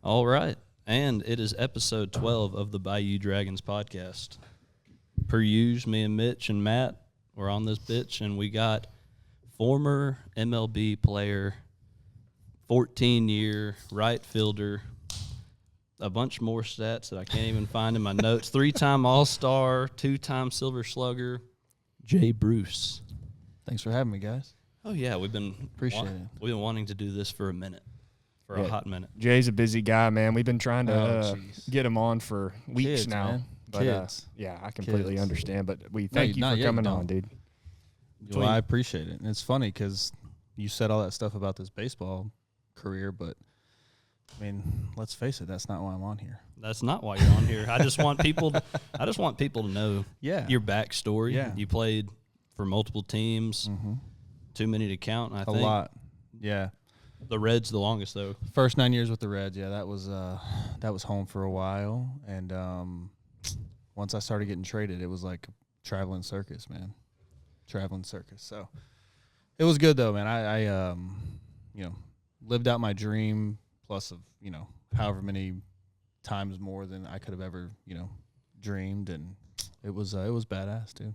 All right. And it is episode 12 of the Bayou Dragons podcast. Per usual, me and Mitch and Matt were on this bitch, and we got former MLB player, 14-year right fielder, a bunch more stats that I can't even find in my notes. 3-time All-Star, 2-time Silver Slugger, Jay Bruce. Thanks for having me, guys. Oh, yeah, we've been wanting to do this for a minute. A hot minute. Jay's a busy guy, man. We've been trying to get him on for weeks now. Man. But yeah, I completely understand. But we thank you for coming on, dude. Well, I appreciate it. And it's funny because you said all that stuff about this baseball career, but I mean, let's face it, that's not why I'm on here. That's not why you're on here. I just want people to know your backstory. Yeah. You played for multiple teams. Mm-hmm. Too many to count, I think. A lot. Yeah. The Reds the longest though. First 9 years with the Reds, that was home for a while, and once I started getting traded, it was like a traveling circus, man. So it was good though, man. I lived out my dream plus of however many times more than I could have ever dreamed, and it was badass, dude.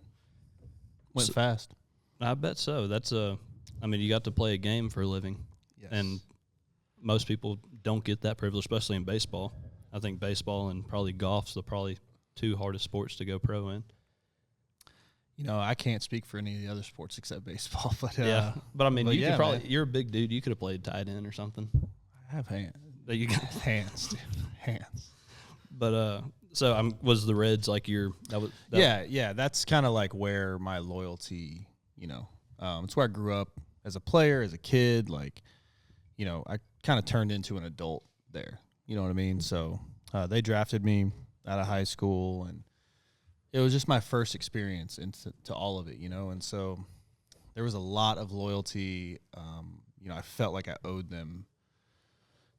Went fast. I bet so. That's you got to play a game for a living. Yes. And most people don't get that privilege, especially in baseball. I think baseball and probably golf's the probably two hardest sports to go pro in. I can't speak for any of the other sports except baseball, but But I mean, you could probably you're a big dude. You could have played tight end or something. I have hands. You got hands, dude. Hands. But was the Reds like your yeah, that's kind of like where my loyalty, it's where I grew up as a player, as a kid, like I kind of turned into an adult there. You know what I mean? So they drafted me out of high school, and it was just my first experience into all of it, and so there was a lot of loyalty. I felt like I owed them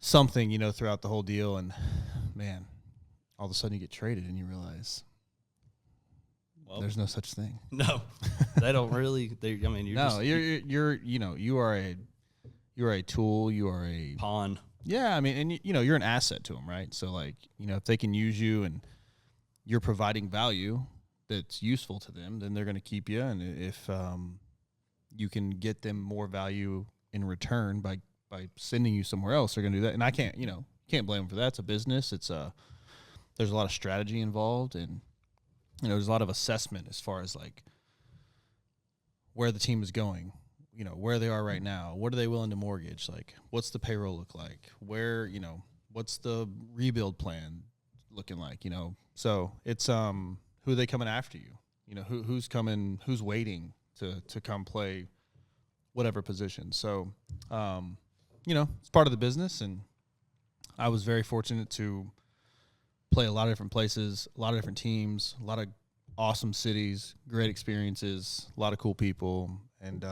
something, throughout the whole deal, and man, all of a sudden you get traded and you realize there's no such thing. No, they don't really. You're a tool. You are a pawn. Yeah, I mean, and you're an asset to them, right? So like, if they can use you and you're providing value that's useful to them, then they're going to keep you. And if you can get them more value in return by sending you somewhere else, they're going to do that. And I can't blame them for that. It's a business. There's a lot of strategy involved, and there's a lot of assessment as far as like where the team is going. Where they are right now, what are they willing to mortgage? Like, what's the payroll look like? Where, what's the rebuild plan looking like? So it's, who are they coming after you? Who's coming, who's waiting to come play whatever position. So, it's part of the business, and I was very fortunate to play a lot of different places, a lot of different teams, a lot of awesome cities, great experiences, a lot of cool people. And,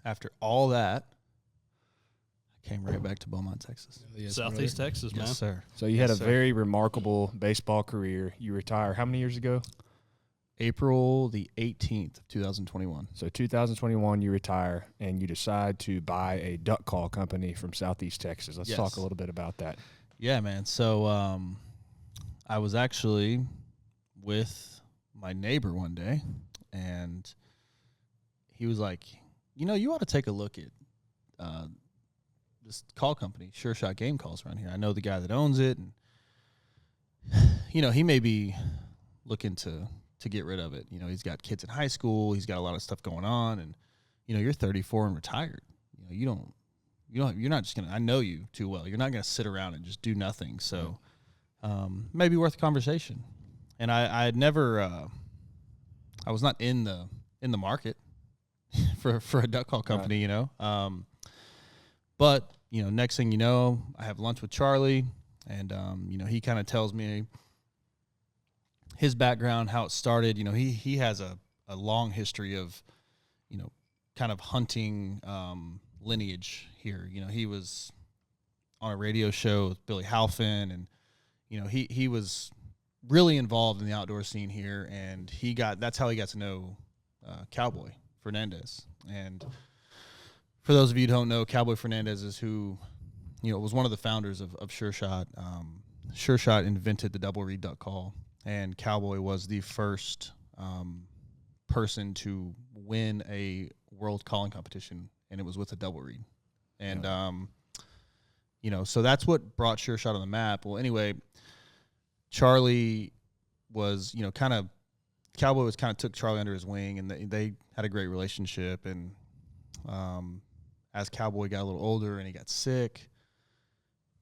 after all that, I came right back to Beaumont, Texas. Southeast Texas, man. Yes, sir. So you had a very remarkable baseball career. You retired how many years ago? April the 18th of 2021. So 2021, you retire, and you decide to buy a duck call company from Southeast Texas. Let's talk a little bit about that. Yeah, man. So I was actually with my neighbor one day, and he was like, you ought to take a look at this call company, Sure Shot Game Calls around here. I know the guy that owns it, and he may be looking to get rid of it. He's got kids in high school, he's got a lot of stuff going on, and you're 34 and retired. You're not just gonna. I know you too well. You're not gonna sit around and just do nothing. So maybe worth a conversation. And I had never. I was not in the market for a duck call company, but next thing you know, I have lunch with Charlie, and he kind of tells me his background, how it started. He has a long history of kind of hunting lineage here. He was on a radio show with Billy Halfin, and he was really involved in the outdoor scene here, and that's how he got to know Cowboy Fernandez. And for those of you who don't know, Cowboy Fernandez is who it was one of the founders of Sure Shot. Sure Shot invented the double read duck call, and Cowboy was the first person to win a world calling competition, and it was with a double read. And, so that's what brought Sure Shot on the map. Well, anyway, Charlie was, Cowboy was kind of took Charlie under his wing, and they had a great relationship. And as Cowboy got a little older and he got sick,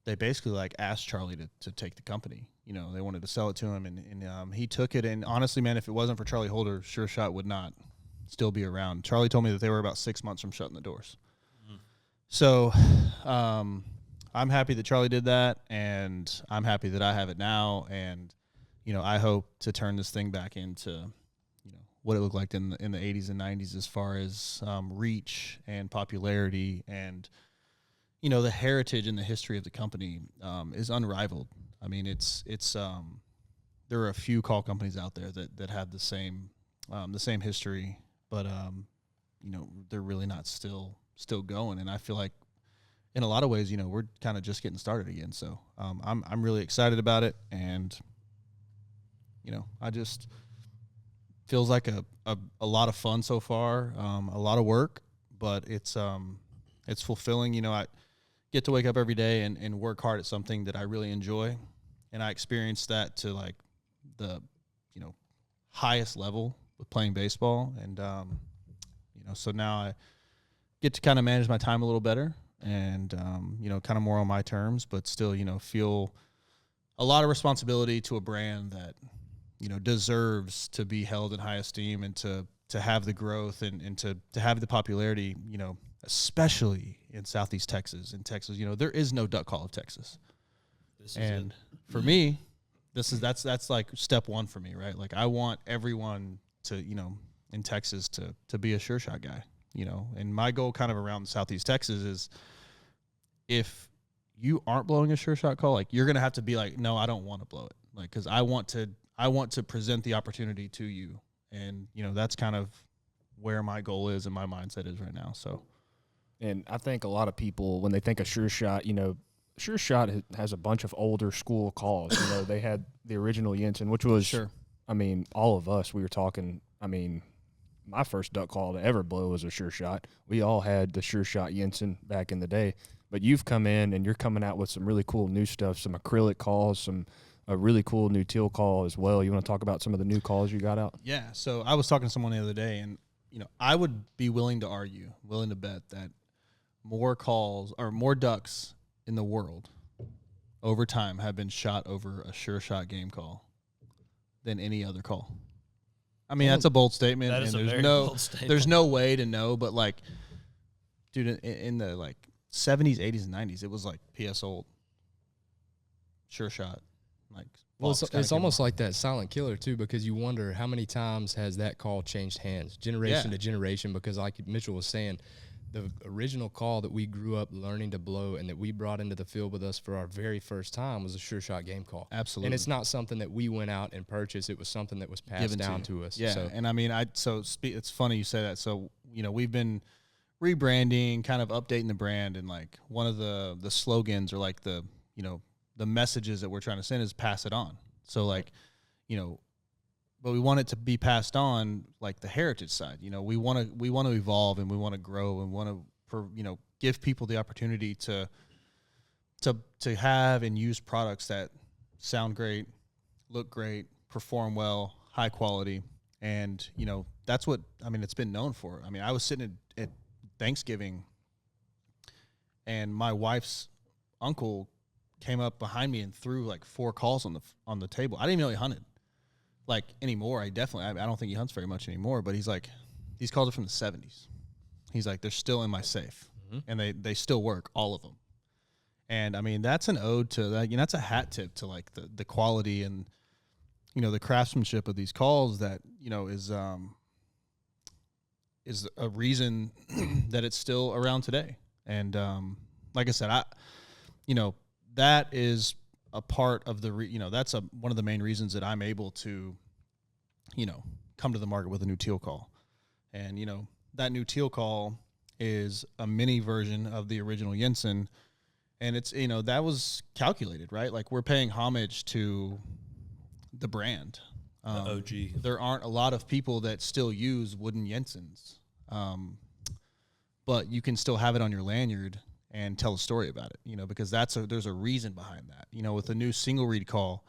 they basically asked Charlie to take the company. They wanted to sell it to him, and he took it. And honestly, man, if it wasn't for Charlie Holder, Sure Shot would not still be around. Charlie told me that they were about 6 months from shutting the doors. So I'm happy that Charlie did that, and I'm happy that I have it now. And, I hope to turn this thing back into, what it looked like in the 80s and 90s as far as reach and popularity. And, the heritage and the history of the company is unrivaled. I mean, it's there are a few call companies out there that have the same history, but, they're really not still going. And I feel like in a lot of ways, we're kind of just getting started again. So I'm really excited about it. And, I just feels like a lot of fun so far, a lot of work, but it's fulfilling. I get to wake up every day and work hard at something that I really enjoy. And I experienced that to the, highest level with playing baseball. And, so now I get to kind of manage my time a little better and, kind of more on my terms, but still, feel a lot of responsibility to a brand that, deserves to be held in high esteem and to have the growth and to have the popularity, especially in Southeast Texas. In Texas, there is no duck call of Texas. And for me, that's like step one for me, right? Like I want everyone to, in Texas to be a Sure Shot guy, and my goal kind of around Southeast Texas is if you aren't blowing a Sure Shot call, you're going to have to be like, no, I don't want to blow it. Cause I want to present the opportunity to you. And, that's kind of where my goal is and my mindset is right now. So, and I think a lot of people, when they think of Sure Shot, Sure Shot has a bunch of older school calls. They had the original Jensen, which was, sure. I mean, all of us, we were talking, I mean, my first duck call to ever blow was a Sure Shot. We all had the Sure Shot Jensen back in the day. But you've come in and you're coming out with some really cool new stuff, some acrylic calls, a really cool new teal call as well. You want to talk about some of the new calls you got out? Yeah. So I was talking to someone the other day, and I would be willing to bet that more calls or more ducks in the world over time have been shot over a Sure Shot game call than any other call. I mean, that's a bold statement. That is and a very bold statement. There's no way to know, but dude, in the 70s, 80s, and 90s, it was PS old. Sure Shot. Well, it's almost like that silent killer, too, because you wonder how many times has that call changed hands, generation to generation, because like Mitchell was saying, the original call that we grew up learning to blow and that we brought into the field with us for our very first time was a Sure Shot game call. Absolutely. And it's not something that we went out and purchased. It was something that was passed down to us. Yeah, so. and I mean, it's funny you say that. So, we've been rebranding, kind of updating the brand, and one of the slogans or the messages that we're trying to send is pass it on. So but we want it to be passed on the heritage side. We want to evolve and we want to grow and want to give people the opportunity to have and use products that sound great, look great, perform well, high quality. And, that's what, it's been known for. I was sitting at Thanksgiving and my wife's uncle came up behind me and threw 4 calls on the table. I didn't even know he hunted anymore. I don't think he hunts very much anymore, but he's these calls are from the 70s. He's they're still in my safe and they still work, all of them. And that's an ode to that. That's a hat tip to the quality and, the craftsmanship of these calls that, is a reason that it's still around today. And, like I said, that is a part of the, that's one of the main reasons that I'm able to, come to the market with a new teal call. And, that new teal call is a mini version of the original Jensen. And it's, that was calculated, right? Like we're paying homage to the brand. The OG. There aren't a lot of people that still use wooden Jensens. But you can still have it on your lanyard and tell a story about it, because there's a reason behind that. With the new single reed call,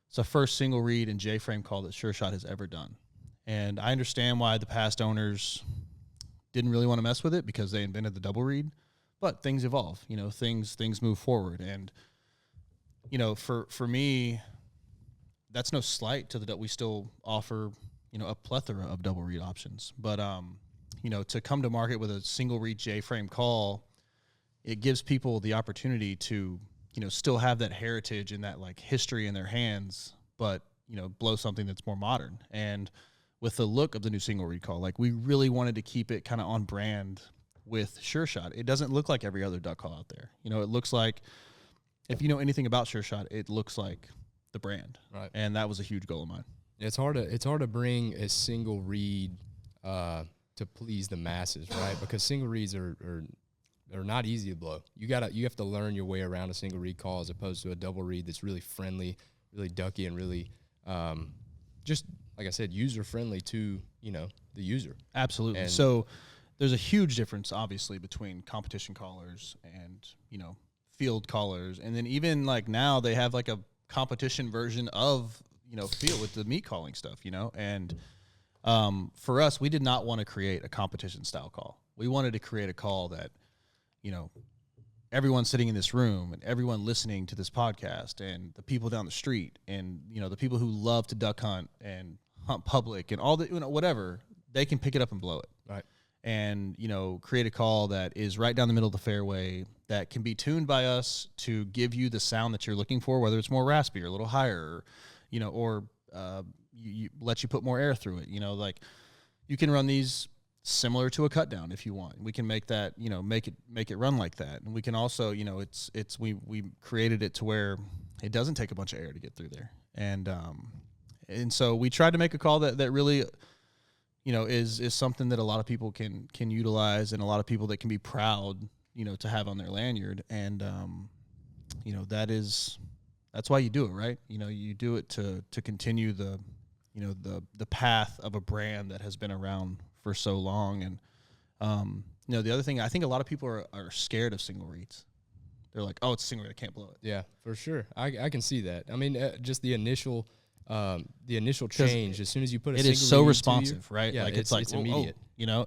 it's the first single reed and J-frame call that Sure Shot has ever done. And I understand why the past owners didn't really want to mess with it because they invented the double reed, but things evolve, things move forward. And, for me, that's no slight to we still offer, a plethora of double reed options. But, to come to market with a single reed J-frame call, it gives people the opportunity to, still have that heritage and that like history in their hands, but, blow something that's more modern. And with the look of the new single reed call, like we really wanted to keep it kind of on brand with Sure Shot. It doesn't look like every other duck call out there. It looks like, if you know anything about Sure Shot, it looks like the brand. Right. And that was a huge goal of mine. It's hard to bring a single reed to please the masses, right? Because single reeds are not easy to blow. You have to learn your way around a single reed call as opposed to a double reed that's really friendly, really ducky, and really just like I said, user friendly to the user. Absolutely. And so there's a huge difference, obviously, between competition callers and field callers, and then even like now they have like a competition version of field with the meat calling stuff, and for us, we did not want to create a competition style call. We wanted to create a call that everyone sitting in this room and everyone listening to this podcast and the people down the street and the people who love to duck hunt and hunt public and all the whatever, they can pick it up and blow it. Right. And create a call that is right down the middle of the fairway that can be tuned by us to give you the sound that you're looking for, whether it's more raspy or a little higher, or you let you put more air through it. Like you can run these similar to a cut down if you want. We can make that, make it run like that. And we can also, we created it to where it doesn't take a bunch of air to get through there. And so we tried to make a call that really, is something that a lot of people can utilize and a lot of people that can be proud, to have on their lanyard. And, that's why you do it, right? You do it to continue the path of a brand that has been around for so long. And, the other thing, I think a lot of people are scared of single reeds. They're like, oh, it's a single reed, I can't blow it. Yeah, for sure. I can see that. I mean, just the initial change, as soon as you put a single reed, it is so responsive, right? Yeah, like it's immediate.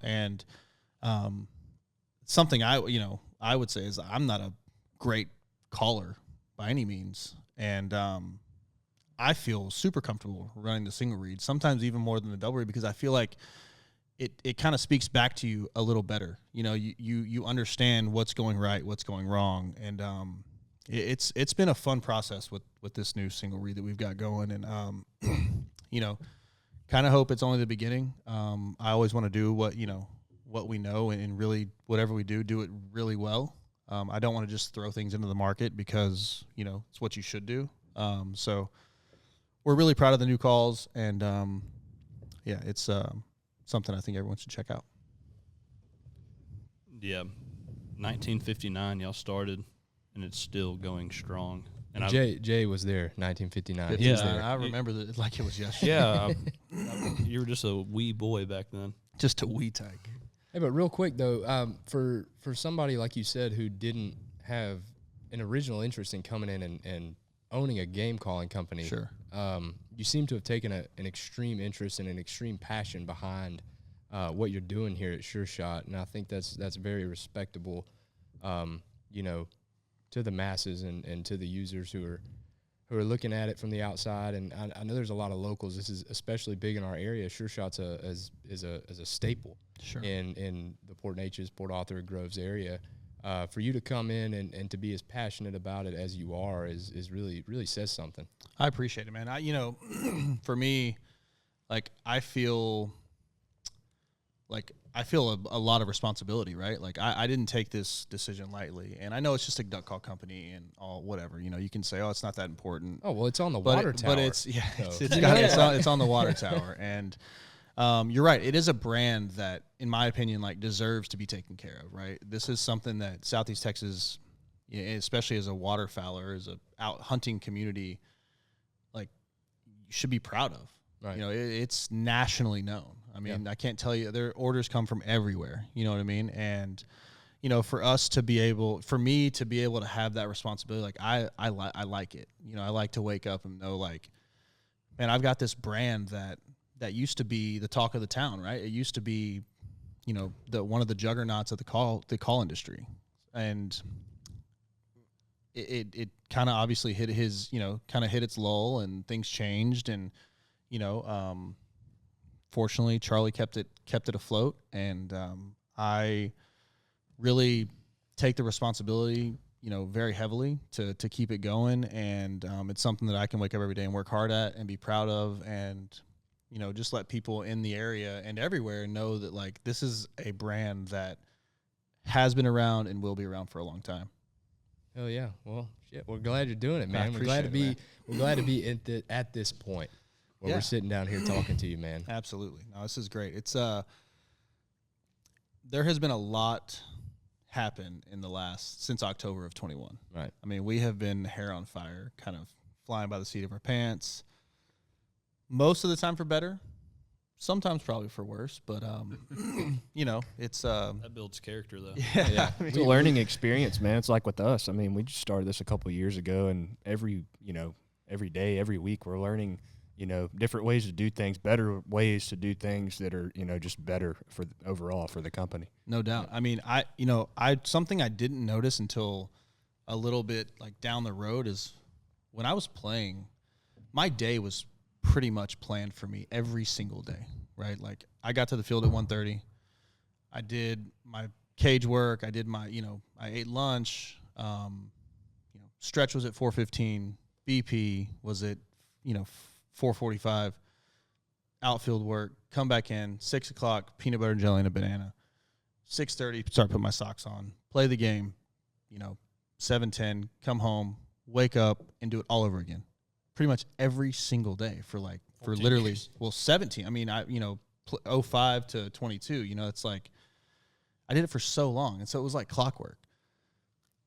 And something I would say is I'm not a great caller by any means. And I feel super comfortable running the single reed, sometimes even more than the double reed, because I feel like it kind of speaks back to you a little better. You understand what's going right, what's going wrong. And it's been a fun process with this new single reed that we've got going. And, kind of hope it's only the beginning. I always want to do what we know and really whatever we do it really well. I don't want to just throw things into the market because, it's what you should do. So we're really proud of the new calls, and it's something I think everyone should check out. Yeah, 1959 y'all started, and it's still going strong. And Jay was there, 1959. Yeah, was there. I remember that like it was yesterday. Yeah, you were just a wee boy back then. Just a wee tyke. Hey, but real quick though, for somebody like you said who didn't have an original interest in coming in and owning a game calling company, sure, you seem to have taken an extreme interest and an extreme passion behind what you're doing here at Sure Shot, and I think that's very respectable, to the masses and to the users who are looking at it from the outside. And I know there's a lot of locals. This is especially big in our area. Sure Shot's is a staple. Sure. In the Port Neches, Port Arthur, Groves area. For you to come in and to be as passionate about it as you are is really says something. I appreciate it, man. For me, I feel a lot of responsibility, right? Like I didn't take this decision lightly, and I know it's just a duck call company and all whatever. You can say, oh, it's not that important. Oh well, it's on the water tower. But it's on the water tower, and you're right. It is a brand that, in my opinion, deserves to be taken care of, right? This is something that Southeast Texas, especially as a waterfowler, as a out hunting community, like you should be proud of. Right. You know, it's nationally known. I mean, I can't tell you, their orders come from everywhere. You know what I mean? And you know, for me to be able to have that responsibility, like I like it. You know, I like to wake up and know, like, man, I've got this brand that used to be the talk of the town, right? It used to be, you know, one of the juggernauts of the call industry, and it kind of obviously hit its lull, and things changed, and you know, fortunately Charlie kept it afloat, and I really take the responsibility, you know, very heavily to keep it going, and it's something that I can wake up every day and work hard at and be proud of, and you know, just let people in the area and everywhere know that, like, this is a brand that has been around and will be around for a long time. Hell yeah! Well, shit, we're glad you're doing it, man. We're glad to be at this point where we're sitting down here talking to you, man. Absolutely. No, this is great. It's there has been a lot happen in since October of 21. Right. I mean, we have been hair on fire, kind of flying by the seat of our pants. Most of the time for better, sometimes probably for worse, but you know, it's that builds character though. Yeah. It's a learning experience, man. It's like with us. I mean, we just started this a couple of years ago, and every day, every week, we're learning, you know, different ways to do things, better ways to do things that are, you know, just better for overall for the company. No doubt. I mean, something I didn't notice until a little bit like down the road is when I was playing, my day was pretty much planned for me every single day, right? Like, I got to the field at 1:30. I did my cage work. I did my, you know, I ate lunch. You know, stretch was at 4:15. BP was at, you know, 4:45. Outfield work. Come back in 6 o'clock. Peanut butter and jelly and a banana. 6:30. Start putting my socks on. Play the game. You know, 7:10. Come home. Wake up and do it all over again. Pretty much every single day for literally years. 17. I mean, 05 to 22, you know, it's like I did it for so long, and so it was like clockwork.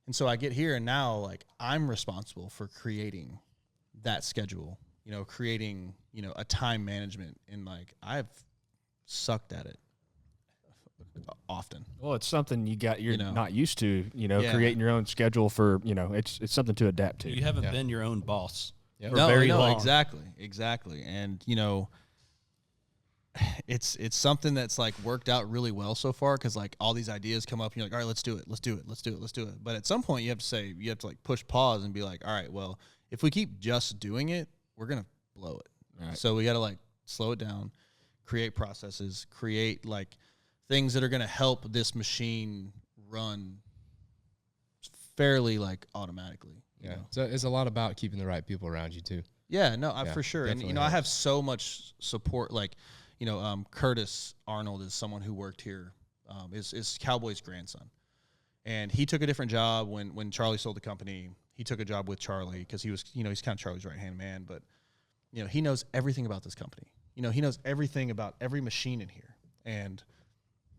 And so I get here, and now, like, I'm responsible for creating that schedule, you know, creating, you know, a time management, and like I've sucked at it often. Well, it's something you're you know, not used to, you know, creating your own schedule for, you know, it's something to adapt to. You haven't been your own boss. Yep. Very long. Exactly. And, you know, it's something that's like worked out really well so far, because like all these ideas come up and you're like, all right, let's do it. But at some point you have to like push pause and be like, all right, well, if we keep just doing it, we're going to blow it. Right. So we got to like slow it down, create processes, create like things that are going to help this machine run fairly like automatically. Yeah. You know? So it's a lot about keeping the right people around you too. Yeah, no, for sure. And, you know, helps. I have so much support. Like, you know, Curtis Arnold is someone who worked here, is Cowboy's grandson. And he took a different job when Charlie sold the company. He took a job with Charlie because he was, you know, he's kind of Charlie's right-hand man. But, you know, he knows everything about this company. You know, he knows everything about every machine in here. And,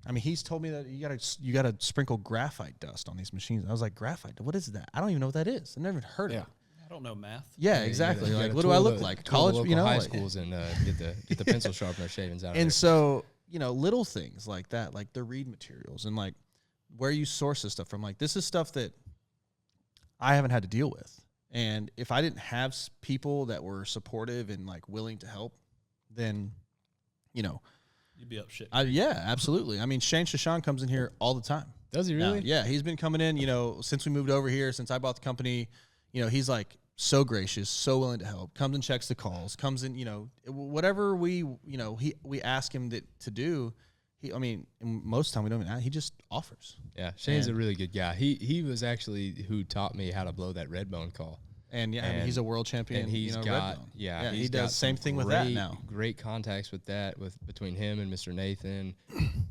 I mean, he's told me that you gotta sprinkle graphite dust on these machines. I was like, graphite? What is that? I don't even know what that is. I've never even heard of it. I don't know math. Yeah, exactly. Like, what do I look like? College, you know, high like, schools and get the pencil sharpener shavings out. And of so, you know, little things like that, like the reed materials and like where you source this stuff from. Like, this is stuff that I haven't had to deal with. And if I didn't have people that were supportive and like willing to help, then, you know, you'd be up shit. Yeah, absolutely. I mean, Shane Shashan comes in here all the time. Does he really? Yeah, he's been coming in, you know, since we moved over here, since I bought the company. You know, he's like so gracious, so willing to help, comes and checks the calls, comes in, you know, whatever we ask him to do. Most of the time we don't even ask, he just offers. Yeah, Shane's a really good guy. He was actually who taught me how to blow that red bone call. And I mean, he's a world champion. And he's got he does the same thing with that now. Great contacts with that, between him and Mr. Nathan,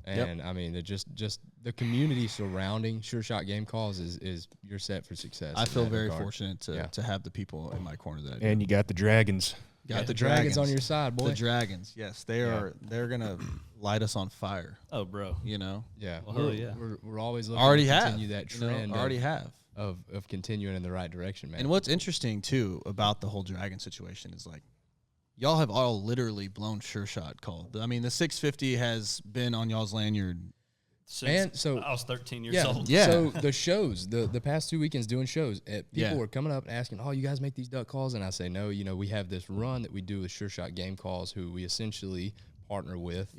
and I mean, just the community surrounding Sure Shot Game Calls is you're set for success. I feel very fortunate to have the people in my corner that I do. And you got the Dragons. Got the Dragons on your side, boy. The Dragons, yes, they're gonna light us on fire. Oh, bro, you know. Yeah, well, we're always looking already to have continue that trend. Already have. of continuing in the right direction, man. And what's interesting too about the whole dragon situation is like, y'all have all literally blown sure shot called. I mean, the 650 has been on y'all's lanyard. Since so I was 13 years old. Yeah. So the shows, the past 2 weekends doing shows, people Yeah. were coming up and asking, "Oh, you guys make these duck calls?" And I say, "No, we have this run that we do with Sure Shot Game Calls, who we essentially partner with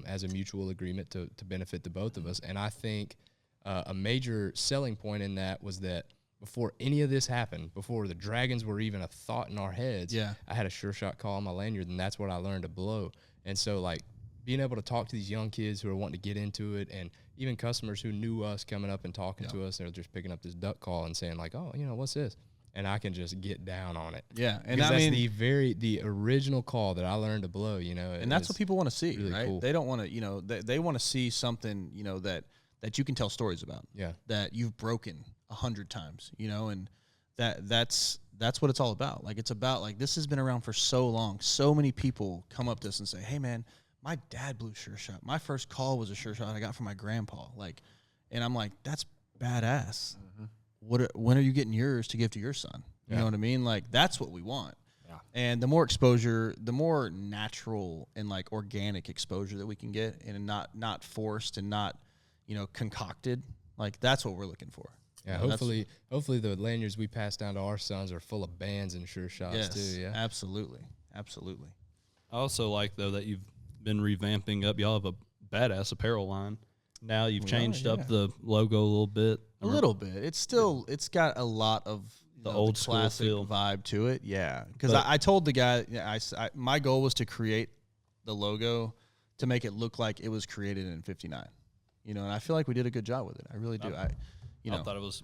as a mutual agreement to benefit the both of us." And I think a major selling point in that was that before any of this happened, before the dragons were even a thought in our heads, I had a Sure Shot call on my lanyard, and that's what I learned to blow. And so, like, being able to talk to these young kids who are wanting to get into it, and even customers who knew us coming up and talking to us, they're just picking up this duck call and saying like, "Oh, what's this?" And I can just get down on it. Yeah, and because I that's mean the original call that I learned to blow. And that's what people want to see, really right? cool. They don't want to, they want to see something, that you can tell stories about. Yeah. That you've broken 100 times, and that's what it's all about. Like, it's about, like, this has been around for so long. So many people come up to us and say, "Hey man, my dad blew sure shot. My first call was a sure shot I got from my grandpa." Like, and I'm like, that's badass. When are you getting yours to give to your son? You know what I mean? Like, that's what we want. Yeah. And the more exposure, the more natural and like organic exposure that we can get, and not forced and not, concocted. Like, that's what we're looking for. Yeah, hopefully the lanyards we pass down to our sons are full of bands and sure shots too. Yeah, absolutely. I also like, though, that you've been revamping up. Y'all have a badass apparel line. Now you've changed up the logo a little bit. A little bit. It's got a lot of the old school classic feel vibe to it. Yeah, because I told the guy, my goal was to create the logo to make it look like it was created in '59. And I feel like we did a good job with it. I really do. I thought it was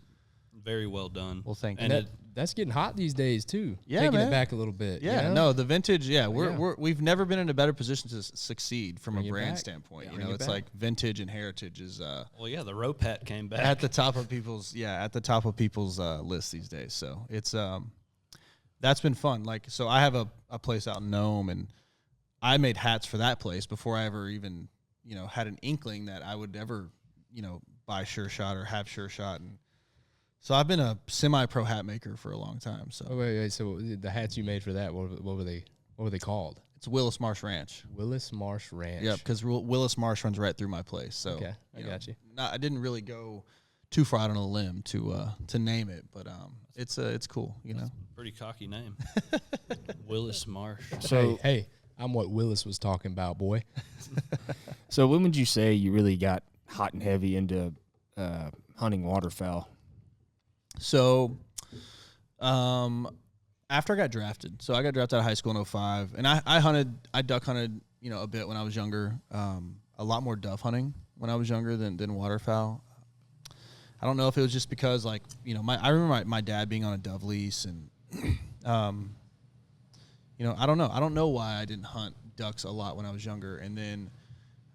very well done. Well, thank you. and that's getting hot these days too. Yeah, taking man. it back a little bit. Yeah, no, the vintage. Yeah, we've never been in a better position to succeed from a brand standpoint. Bring it It's back. like vintage and heritage is the rope hat came back at the top of people's list these days. So it's that's been fun. Like, so I have a place out in Nome, and I made hats for that place before I ever even had an inkling that I would ever buy Sure Shot or have Sure Shot. And so I've been a semi-pro hat maker for a long time. So wait. So the hats you made for that, what were they? What were they called? It's Willis Marsh Ranch. Willis Marsh Ranch. Yeah, because Willis Marsh runs right through my place. So okay, I got you. I didn't really go too far out on a limb to name it, but it's cool. Pretty cocky name. Willis Marsh. So hey, I'm what Willis was talking about, boy. So when would you say you really got hot and heavy into hunting waterfowl? So, after I got drafted, I got drafted out of high school in 05, and I duck hunted, a bit when I was younger. A lot more dove hunting when I was younger than waterfowl. I don't know if it was just because, like, I remember my dad being on a dove lease, and I don't know. I don't know why I didn't hunt ducks a lot when I was younger, and then.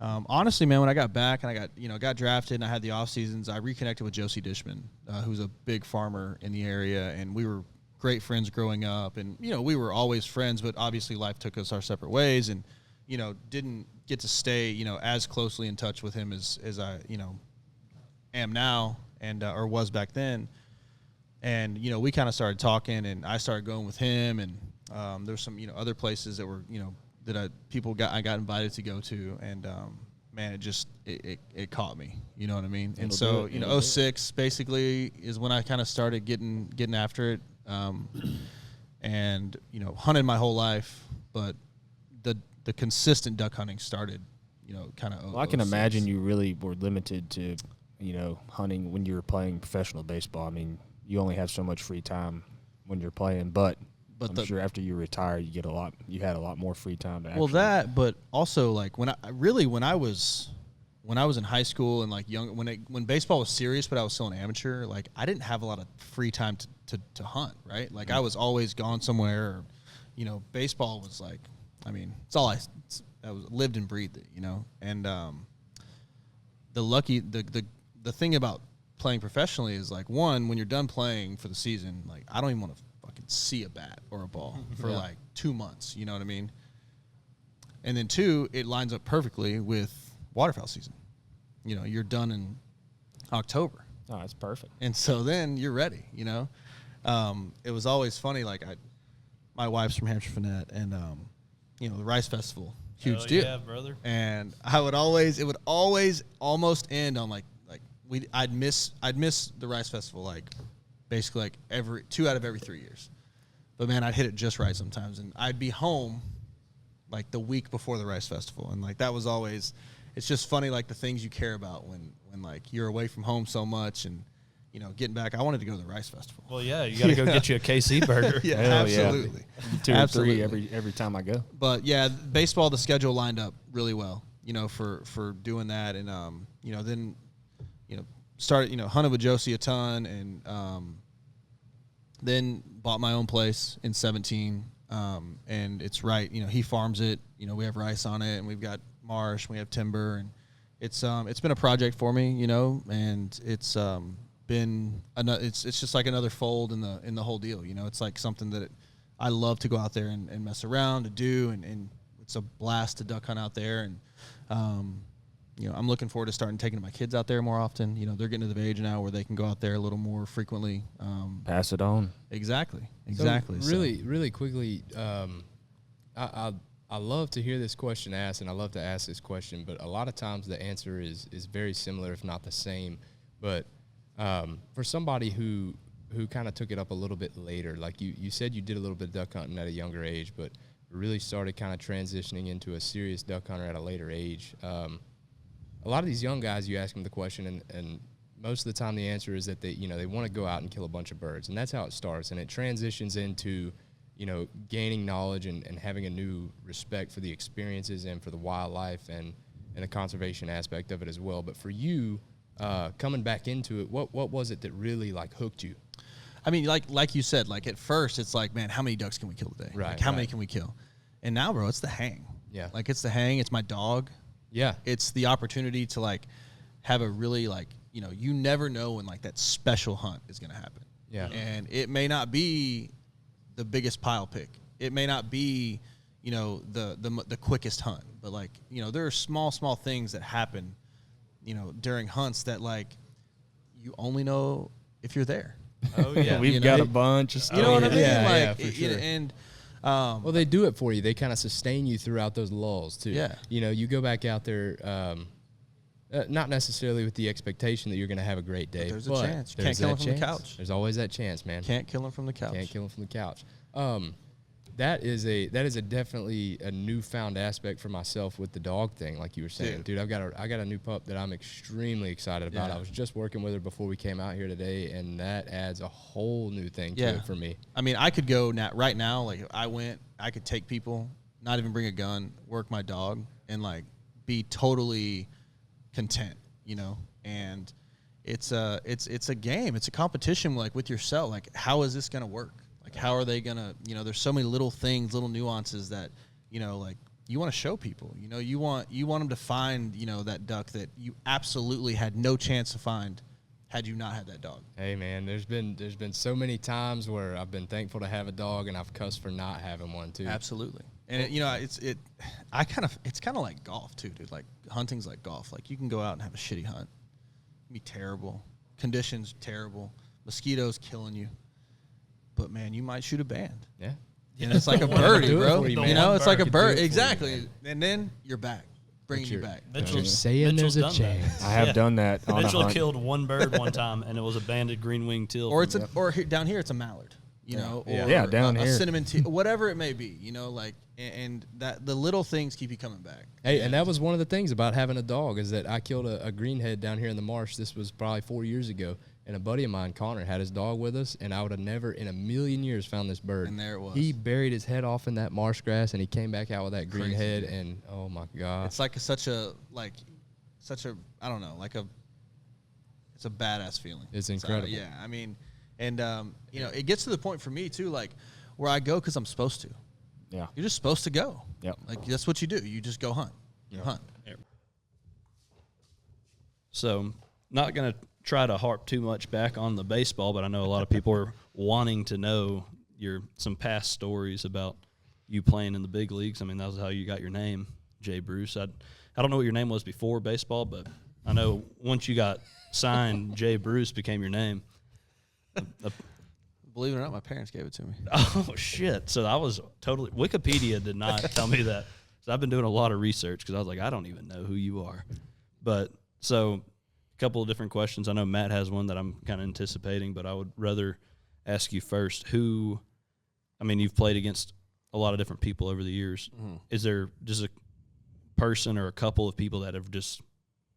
Honestly, man, when I got back and I got drafted and I had the off seasons, I reconnected with Josie Dishman, who's a big farmer in the area, and we were great friends growing up. And we were always friends, but obviously life took us our separate ways, and didn't get to stay as closely in touch with him as I am now and or was back then. And we kind of started talking, and I started going with him, and there's some other places that were that I got invited to go to, and man, it caught me. You know what I mean? And so 06 basically is when I kind of started getting after it, and hunted my whole life, but the consistent duck hunting started kind of. Well, I can imagine you really were limited to hunting when you were playing professional baseball. I mean, you only have so much free time when you're playing, but I'm sure after you retire, you had a lot more free time to actually. Well, that, but also like when I was in high school and like young, when baseball was serious, but I was still an amateur, like I didn't have a lot of free time to hunt, right? Like I was always gone somewhere, or, baseball was like, I mean, it's all I lived and breathed it, and the thing about playing professionally is like, one, when you're done playing for the season, like I don't even want to fucking see a bat or a ball for like 2 months, you know what I mean? And then two, it lines up perfectly with waterfowl season. You're done in October, Oh, that's perfect. And so then you're ready, It was always funny. Like my wife's from Hampshire Finette, and the Rice Festival, huge deal. Yeah, brother. And it would always almost end on I'd miss the Rice Festival like basically like every 2 out of every 3 years. But man, I'd hit it just right sometimes, and I'd be home like the week before the Rice Festival, and like that was always. It's just funny, like the things you care about when like you're away from home so much, and getting back. I wanted to go to the Rice Festival. Well, yeah, you got to go get you a KC burger. Yeah, Hell absolutely. Yeah. 2 or 3 every time I go. But yeah, baseball, the schedule lined up really well, for doing that, and then started hunted with Josie a ton, and then bought my own place in 17, and it's Wright. He farms it. We have rice on it, and we've got marsh, we have timber, and it's been a project for me, and it's been it's just like another fold in the whole deal. It's like something that I love to go out there and mess around to do, and it's a blast to duck hunt out there, and I'm looking forward to starting taking my kids out there more often. They're getting to the age now where they can go out there a little more frequently. Pass it on. Exactly. So really quickly, I love to hear this question asked, and I love to ask this question, but a lot of times the answer is very similar, if not the same. But for somebody who kind of took it up a little bit later, like you said you did a little bit of duck hunting at a younger age, but really started kind of transitioning into a serious duck hunter at a later age. A lot of these young guys, you ask them the question, and most of the time the answer is that they want to go out and kill a bunch of birds, and that's how it starts, and it transitions into gaining knowledge and having a new respect for the experiences and for the wildlife and the conservation aspect of it as well. But for you, coming back into it, what was it that really like hooked you? I mean, like you said, like at first it's like, man, how many ducks can we kill today? Right. Like, how many can we kill? And now, bro, it's the hang. Yeah. Like it's the hang. It's my dog. Yeah. It's the opportunity to like have a really like, you never know when like that special hunt is going to happen. Yeah. And it may not be the biggest pile pick. It may not be, the quickest hunt, but like, there are small things that happen, during hunts that like you only know if you're there. Oh yeah, we've got a bunch of stuff. You know what I mean? Yeah, like, for sure. And well, they do it for you. They kind of sustain you throughout those lulls too. Yeah. You go back out there, not necessarily with the expectation that you're going to have a great day. There's but a chance. You can't kill him from the couch. There's always that chance, man. Can't kill him from the couch. Can't kill him from the couch. That is a definitely a newfound aspect for myself with the dog thing, like you were saying. Dude, I got a new pup that I'm extremely excited about. Yeah. I was just working with her before we came out here today, and that adds a whole new thing to it for me. I mean, I could go right now, like if I could take people, not even bring a gun, work my dog, and like be totally content, and it's a game. It's a competition like with yourself. Like, how is this going to work? Like, how are they going to, there's so many little things, little nuances that, like you want to show people, you want them to find, that duck that you absolutely had no chance to find had you not had that dog. Hey man, there's been so many times where I've been thankful to have a dog, and I've cussed for not having one too. Absolutely. And it's kind of like golf too, dude. Like hunting's like golf. Like you can go out and have a shitty hunt, be terrible, conditions terrible, mosquitoes killing you, but man, you might shoot a band. Yeah. And it's like a birdie, bro. It's like a bird. Exactly. And then you're back, bringing you back. Mitchell's saying there's a chance. I have done that on Mitchell a hunt. killed one bird one time, and it was a banded green-winged teal. Or it's down here it's a mallard. Or down here a cinnamon tea, whatever it may be, like, and that the little things keep you coming back. Hey, and that was one of the things about having a dog is that I killed a greenhead down here in the marsh. This was probably 4 years ago, and a buddy of mine, Connor, had his dog with us, and I would have never in a million years found this bird. And there it was. He buried his head off in that marsh grass, and he came back out with that greenhead, and oh my god, it's like such a I don't know, like it's a badass feeling. It's incredible. Yeah, I mean. And, it gets to the point for me, too, like, where I go because I'm supposed to. Yeah. You're just supposed to go. Yep. Like, that's what you do. You just go hunt. You hunt. Yep. So, not going to try to harp too much back on the baseball, but I know a lot of people are wanting to know some past stories about you playing in the big leagues. I mean, that was how you got your name, Jay Bruce. I don't know what your name was before baseball, but I know once you got sign Jay Bruce became your name. Believe it or not, my parents gave it to me. Oh, shit. So I was totally – Wikipedia did not tell me that. So I've been doing a lot of research because I was like, I don't even know who you are. But so a couple of different questions. I know Matt has one that I'm kind of anticipating, but I would rather ask you first. You've played against a lot of different people over the years. Mm-hmm. Is there just a person or a couple of people that have just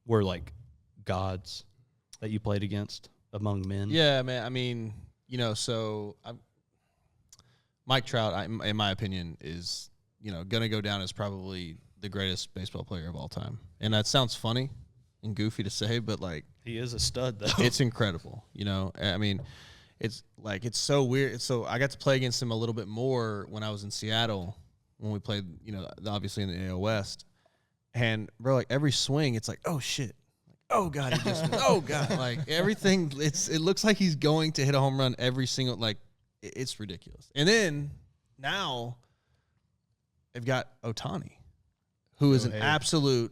were like gods that you played against among men? Yeah, man. Mike Trout, in my opinion, is, going to go down as probably the greatest baseball player of all time. And that sounds funny and goofy to say, but, like... He is a stud, though. It's incredible, It's so weird. So I got to play against him a little bit more when I was in Seattle when we played, obviously in the AL West. And, bro, like, every swing, it's like, oh, shit. Oh, God, he just oh, God. Like, everything, it looks like he's going to hit a home run every single, like, it's ridiculous. And then, now, they've got Ohtani, who is an absolute,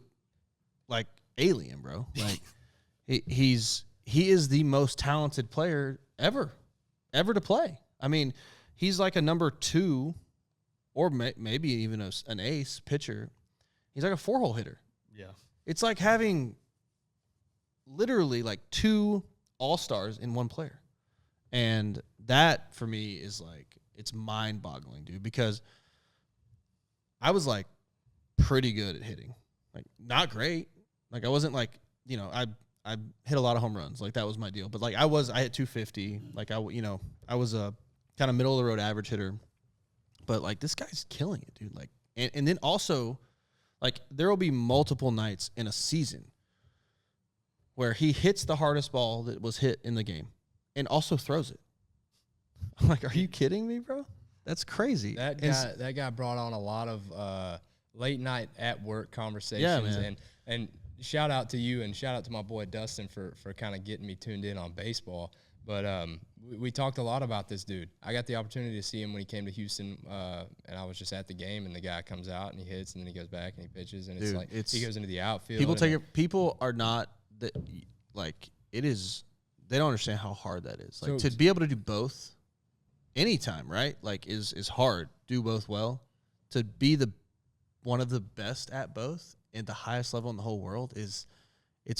like, alien, bro. Like, he is the most talented player ever to play. He's like a number 2 or maybe even an ace pitcher. He's like a 4-hole hitter. Yeah. It's like having literally like 2 all-stars in one player. And that for me is like, it's mind-boggling, dude, because I was like pretty good at hitting. Like, not great. Like, I wasn't like, I hit a lot of home runs. Like, that was my deal. But, like, I hit 250. Like, I was a kind of middle-of-the-road average hitter. But, like, this guy's killing it, dude. Like, and then also, like, there will be multiple nights in a season where he hits the hardest ball that was hit in the game and also throws it. I'm like, are you kidding me, bro? That's crazy. That guy brought on a lot of late-night at-work conversations. Yeah, man. And shout out to you and shout out to my boy Dustin for kind of getting me tuned in on baseball. But we talked a lot about this dude. I got the opportunity to see him when he came to Houston, and I was just at the game, and the guy comes out and he hits, and then he goes back and he pitches, and he goes into the outfield. People are not that, like, it is. They don't understand how hard that is. Like, So to be able to do both anytime, right? Like, is hard. Do both well. To be one of the best at both at the highest level in the whole world it's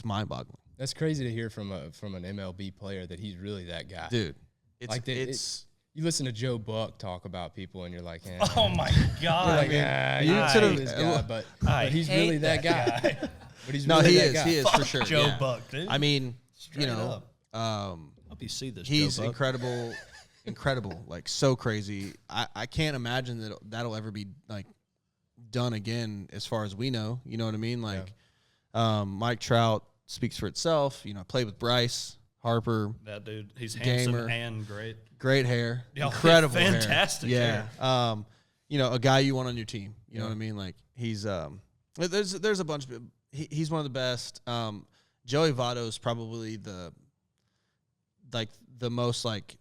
mind-boggling. That's crazy to hear from an MLB player that he's really that guy, dude. You listen to Joe Buck talk about people, and you're like, eh. Oh my God! You're like, this guy, but he's really that guy. But he's really he that is. guy. He is for sure. Joe yeah. Buck, dude. Straight up. Hope you see this. He's Joe Buck. incredible, like, so crazy. I can't imagine that'll ever be like done again, as far as we know. You know what I mean? Like, Mike Trout speaks for itself. I played with Bryce Harper. That dude, he's gamer, handsome and great. Great hair, Yo, incredible, fantastic hair. hair. Yeah. A guy you want on your team. You know what I mean? Like, he's there's a bunch of he's one of the best. Joey Votto's probably the most, like,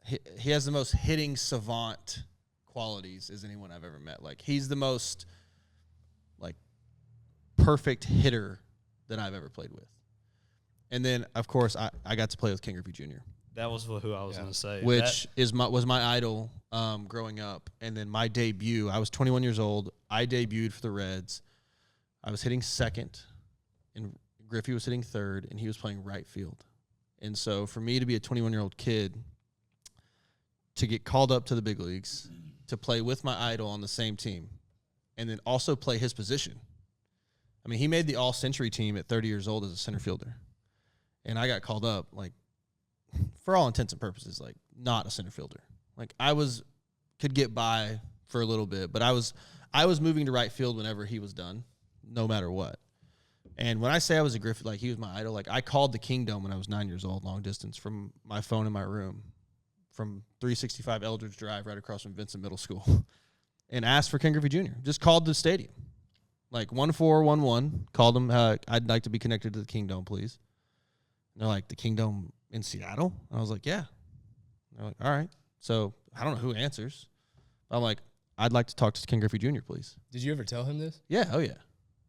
he has the most hitting savant qualities as anyone I've ever met. Like, he's the most, like, perfect hitter that I've ever played with. And then, of course, I got to play with Ken Griffey Jr. That was who I was going to say. Which was my idol growing up. And then my debut, I was 21 years old. I debuted for the Reds. I was hitting second, and Griffey was hitting third, and he was playing right field. And so for me to be a 21-year-old kid, to get called up to the big leagues, to play with my idol on the same team, and then also play his position. He made the all-century team at 30 years old as a center fielder. And I got called up, like, for all intents and purposes, like, not a center fielder. Like, could get by for a little bit, but I was moving to right field whenever he was done, no matter what. And when I say I was a Griffey, like, he was my idol, like, I called the Kingdom when I was 9 years old, long distance, from my phone in my room, from 365 Eldridge Drive, right across from Vincent Middle School, and asked for Ken Griffey Jr. Just called the stadium. Like, 1411, called him, I'd like to be connected to the Kingdom, please. And they're like, the Kingdom in Seattle? And I was like, yeah. And they're like, all right. So I don't know who answers. I'm like, I'd like to talk to Ken Griffey Jr., please. Did you ever tell him this? Yeah. Oh, yeah.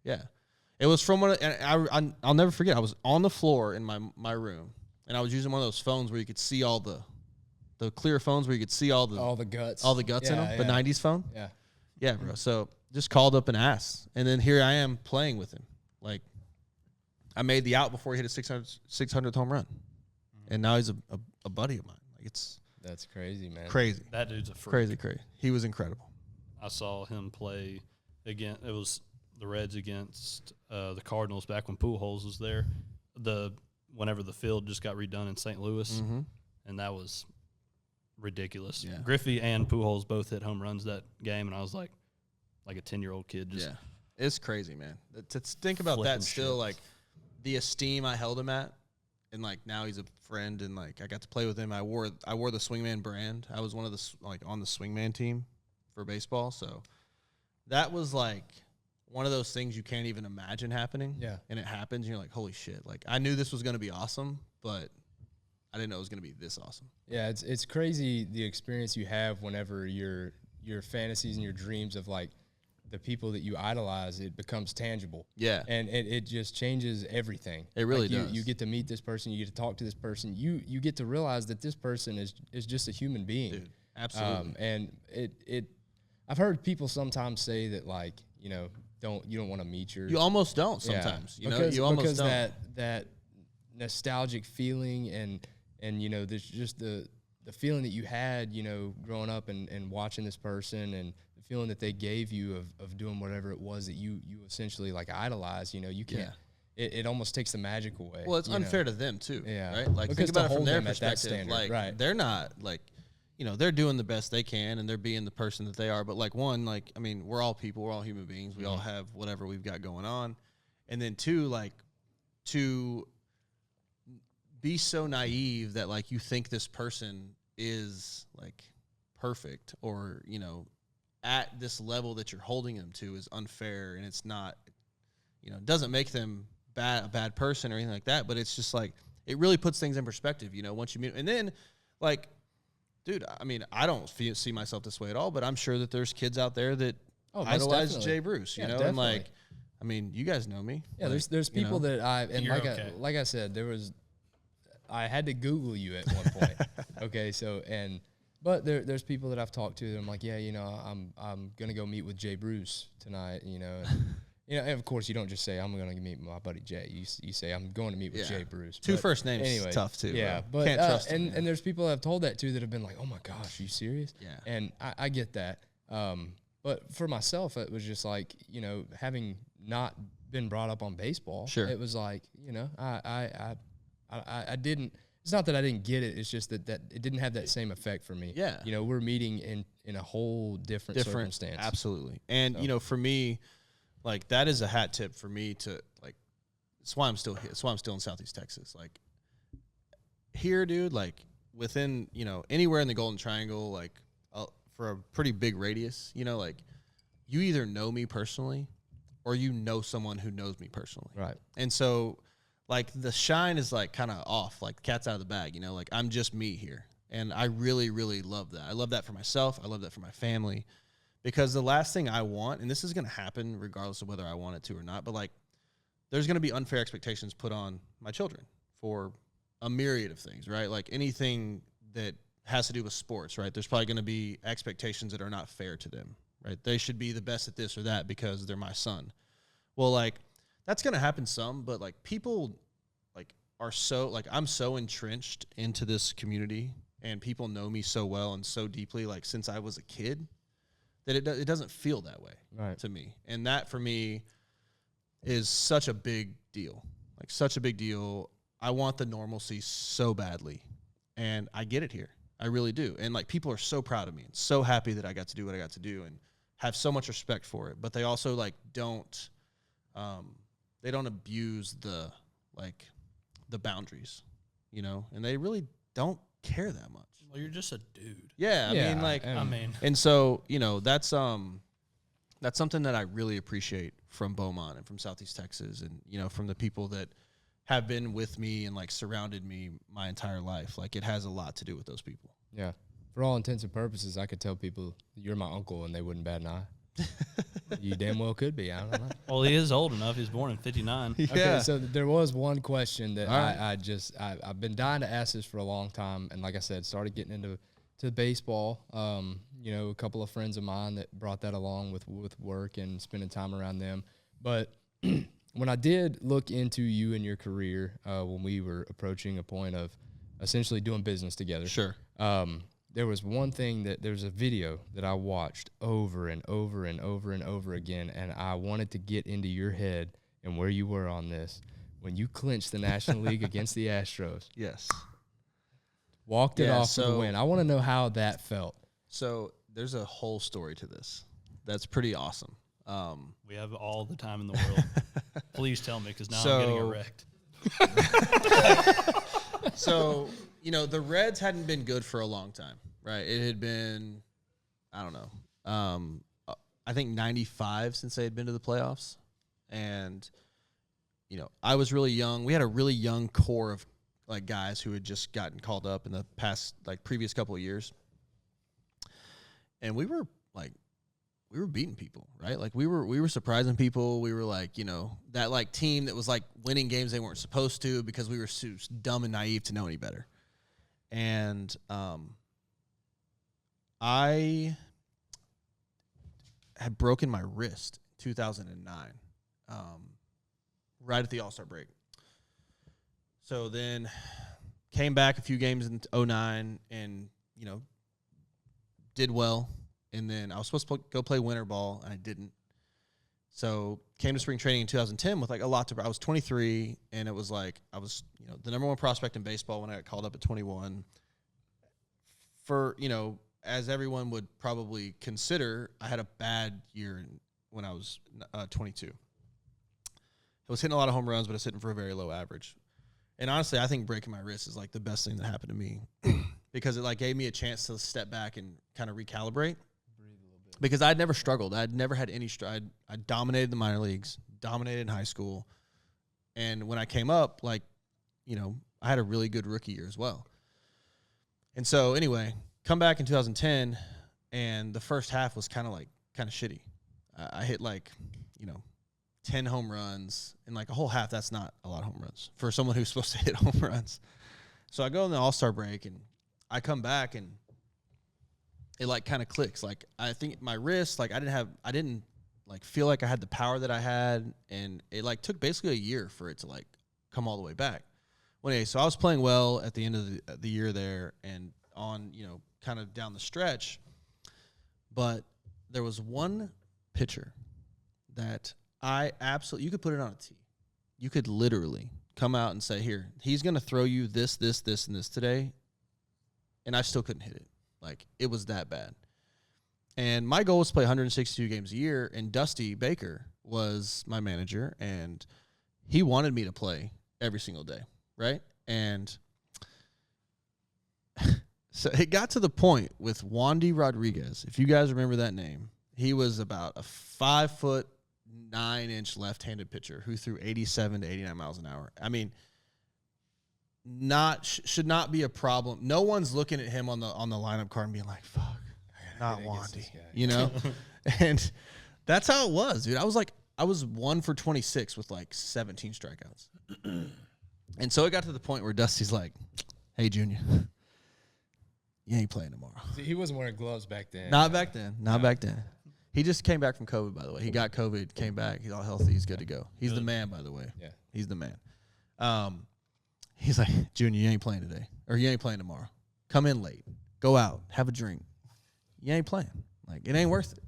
Yeah. It was from one. And I'll never forget. I was on the floor in my room, and I was using one of those phones where you could see all the clear phones where you could see all the guts, in them. The '90s phone. Yeah, bro. So just called up and asked, and then here I am playing with him. Like, I made the out before he hit a 600th home run, and now he's a buddy of mine. Like, that's crazy, man. Crazy. That dude's a freak. Crazy. He was incredible. I saw him play again. It was the Reds against the Cardinals back when Pujols was there. Whenever the field just got redone in St. Louis, and that was ridiculous. Yeah. Griffey and Pujols both hit home runs that game, and I was like a 10-year-old kid. Just it's crazy, man. To think about that still, like the esteem I held him at, and like now he's a friend, and like I got to play with him. I wore the Swingman brand. I was one of the on the Swingman team for baseball, so that was like one of those things you can't even imagine happening. Yeah. And it happens, and you're like, holy shit. Like, I knew this was going to be awesome, but I didn't know it was going to be this awesome. Yeah, it's crazy the experience you have whenever your fantasies and your dreams of, like, the people that you idolize, it becomes tangible. Yeah. And it just changes everything. It really does. does. You get to meet this person. You get to talk to this person. You get to realize that this person is just a human being. Dude, absolutely. And I've heard people sometimes say that, like, you don't want to meet your. You almost don't sometimes. Yeah, you almost because don't. that nostalgic feeling and there's just the feeling that you had growing up and watching this person and the feeling that they gave you of doing whatever it was that you essentially like idolize. You can't. Yeah. It almost takes the magic away. Well, it's unfair to them too. Yeah. Right. Like, because think about it from their perspective. perspective. Standard, like, right. They're not like. They're doing the best they can, and they're being the person that they are. But, like, one, like, I mean, we're all people. We're all human beings. We all have whatever we've got going on. And then, two, like, to be so naive that, like, you think this person is, like, perfect or, at this level that you're holding them to is unfair, and it's not, it doesn't make them a bad person or anything like that. But it's just, like, it really puts things in perspective, once you meet. And then, like, dude, I mean, I don't see myself this way at all, but I'm sure that there's kids out there that idolize Jay Bruce, definitely. And like, I mean, you guys know me. Yeah, like, there's people that like I said, I had to Google you at one point. Okay, so but there's people that I've talked to that I'm like, yeah, I'm gonna go meet with Jay Bruce tonight, and of course, you don't just say, I'm going to meet my buddy Jay. You say, I'm going to meet with Jay Bruce. Two first names anyway, tough, too. Yeah, bro. but can't trust him, and there's people I've told that to that have been like, oh, my gosh, are you serious? Yeah. And I get that. But for myself, it was just like, having not been brought up on baseball, it was like, I didn't. It's not that I didn't get it. It's just that it didn't have that same effect for me. Yeah. We're meeting in a whole different circumstance. Absolutely. And, for me, like, that is a hat tip for me to, like, that's why I'm still here. That's why I'm still in Southeast Texas. Like, here, dude, like, within, anywhere in the Golden Triangle, like, for a pretty big radius, like, you either know me personally or you know someone who knows me personally. Right. And so, like, the shine is, like, kind of off, like, the cat's out of the bag, like, I'm just me here. And I really, really love that. I love that for myself. I love that for my family. Because the last thing I want, and this is going to happen regardless of whether I want it to or not, but, like, there's going to be unfair expectations put on my children for a myriad of things, right? Like, anything that has to do with sports, right? There's probably going to be expectations that are not fair to them, right? They should be the best at this or that because they're my son. Well, like, that's going to happen some, but, like, people, like, are so, like, I'm so entrenched into this community, and people know me so well and so deeply, like, since I was a kid, that it doesn't feel that way to me. And that, for me, is such a big deal. Like, such a big deal. I want the normalcy so badly. And I get it here. I really do. And, like, people are so proud of me and so happy that I got to do what I got to do and have so much respect for it. But they also, like, don't abuse the boundaries, and they really don't care that much. Well, you're just a dude. Yeah, and so, that's something that I really appreciate from Beaumont and from Southeast Texas and, from the people that have been with me and, like, surrounded me my entire life. Like, it has a lot to do with those people. Yeah. For all intents and purposes, I could tell people you're my uncle and they wouldn't bat an eye. You damn well could be. I don't know. Well, he is old enough. He was born in 59. Yeah. Okay, so there was one question that All right. I've been dying to ask this for a long time, and like I said, started getting into baseball. A couple of friends of mine that brought that along with work and spending time around them. But when I did look into you and your career, when we were approaching a point of essentially doing business together, Sure. there was one thing there's a video that I watched over and over and over and over again, and I wanted to get into your head and where you were on this. When you clinched the National League against the Astros, Yes. walked it Yeah, off with a win. I want to know how that felt. So there's a whole story to this. That's pretty awesome. We have all the time in the world. Please tell me, because now I'm So- getting erect. So, the Reds hadn't been good for a long time, right? It had been, I don't know, I think 95 since they had been to the playoffs. And, I was really young. We had a really young core of, guys who had just gotten called up in the past, previous couple of years. And we were beating people, right? We were surprising people. We were that team that was winning games they weren't supposed to because we were so dumb and naive to know any better. And I had broken my wrist in 2009, right at the All-Star break. So then came back a few games in 2009 and, did well. And then I was supposed to go play winter ball, and I didn't. So came to spring training in 2010 with a lot to. I was 23, and it was I was the number one prospect in baseball when I got called up at 21. For as everyone would probably consider, I had a bad year when I was 22. I was hitting a lot of home runs, but I was hitting for a very low average. And honestly, I think breaking my wrist is the best thing that happened to me because it gave me a chance to step back and kind of recalibrate. Because I'd never struggled. I'd never had any stride. I dominated the minor leagues, dominated in high school. And when I came up, I had a really good rookie year as well. And so anyway, come back in 2010, and the first half was kind of shitty. I hit 10 home runs in a whole half. That's not a lot of home runs for someone who's supposed to hit home runs. So I go in the All-Star break, and I come back, and it kind of clicks. I think my wrist, I didn't feel like I had the power that I had, and it took basically a year for it to come all the way back. Well, anyway, so I was playing well at the end of the year there, and on kind of down the stretch, but there was one pitcher that you could put it on a tee. You could literally come out and say, here, he's going to throw you this, this, this, and this today, and I still couldn't hit it. It was that bad. And my goal was to play 162 games a year, and Dusty Baker was my manager, and he wanted me to play every single day, right? And so it got to the point with Wandy Rodriguez, if you guys remember that name. He was about a 5'9" left-handed pitcher who threw 87 to 89 miles an hour. I mean, should not be a problem. No one's looking at him on the lineup card and being like, "Fuck, not Wandy," And that's how it was, dude. I was 1 for 26 with 17 strikeouts, and so it got to the point where Dusty's like, "Hey, Junior, you ain't playing tomorrow." See, he wasn't wearing gloves back then. Not back then. Not back then. He just came back from COVID, by the way. He got COVID, came back. He's all healthy. He's good to go. He's the man, by the way. Yeah, he's the man. He's like, Junior, you ain't playing today. Or you ain't playing tomorrow. Come in late. Go out. Have a drink. You ain't playing. It ain't worth it.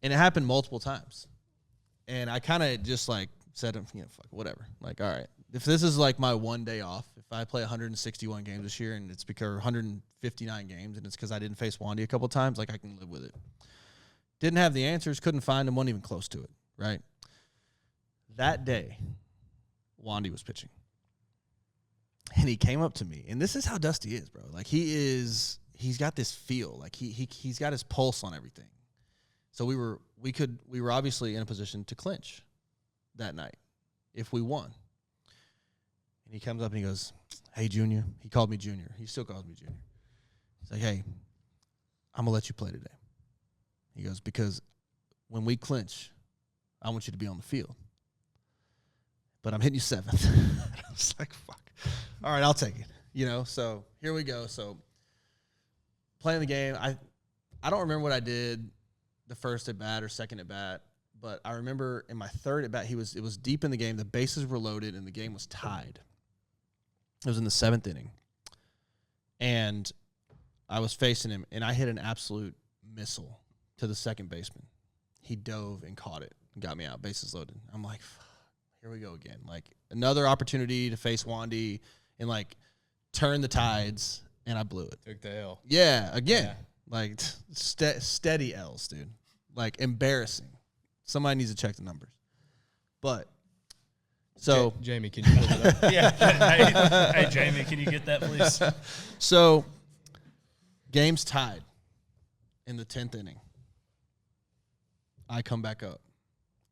And it happened multiple times. And I kind of just said, fuck, whatever. All right. If this is my one day off, if I play 161 games this year and it's because 159 games and it's because I didn't face Wandy a couple times, I can live with it. Didn't have the answers, couldn't find him, wasn't even close to it, right? That day, Wandy was pitching. And he came up to me, and this is how Dusty is, bro. He's got this feel, he's got his pulse on everything. So we were obviously in a position to clinch that night if we won. And he comes up and he goes, "Hey, Junior." He called me Junior. He still calls me Junior. He's like, "Hey, I'm gonna let you play today." He goes, "Because when we clinch, I want you to be on the field. But I'm hitting you 7th. I was like, fuck. All right, I'll take it. So here we go. So playing the game, I don't remember what I did the first at bat or second at bat, but I remember in my third at bat, it was deep in the game. The bases were loaded, and the game was tied. It was in the 7th inning. And I was facing him, and I hit an absolute missile to the second baseman. He dove and caught it and got me out, bases loaded. I'm like, here we go again. Like, another opportunity to face Wandy and, like, turn the tides, and I blew it. Took the L. Yeah, again. Yeah. Like, steady L's, dude. Like, embarrassing. Somebody needs to check the numbers. But, so. Jamie, can you pull it up? Yeah. Hey, Jamie, can you get that, please? So, game's tied in the 10th inning. I come back up,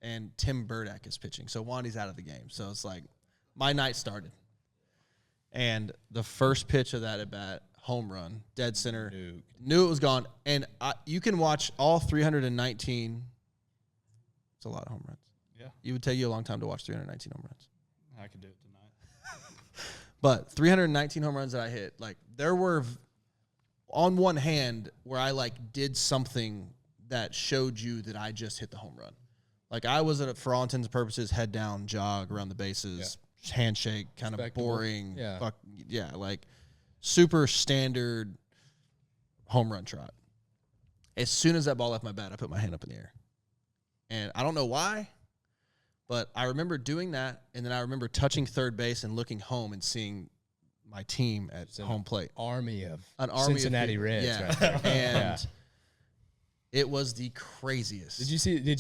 and Tim Burdack is pitching. So, Wandy's out of the game. So, it's like, my night started. And the first pitch of that at bat, home run, dead center, knew it was gone. And you can watch all 319. It's a lot of home runs. Yeah. It would take you a long time to watch 319 home runs. I could do it tonight. But 319 home runs that I hit, like, there were on one hand where I, like, did something that showed you that I just hit the home run. Like, I was, for all intents and purposes, head down, jog around the bases, handshake, kind of boring. Yeah. Like, super standard home run trot. As soon as that ball left my bat, I put my hand up in the air. And I don't know why, but I remember doing that, and then I remember touching third base and looking home and seeing my team at home plate. An army of Cincinnati Reds. Yeah. Right there. And it was the craziest. Did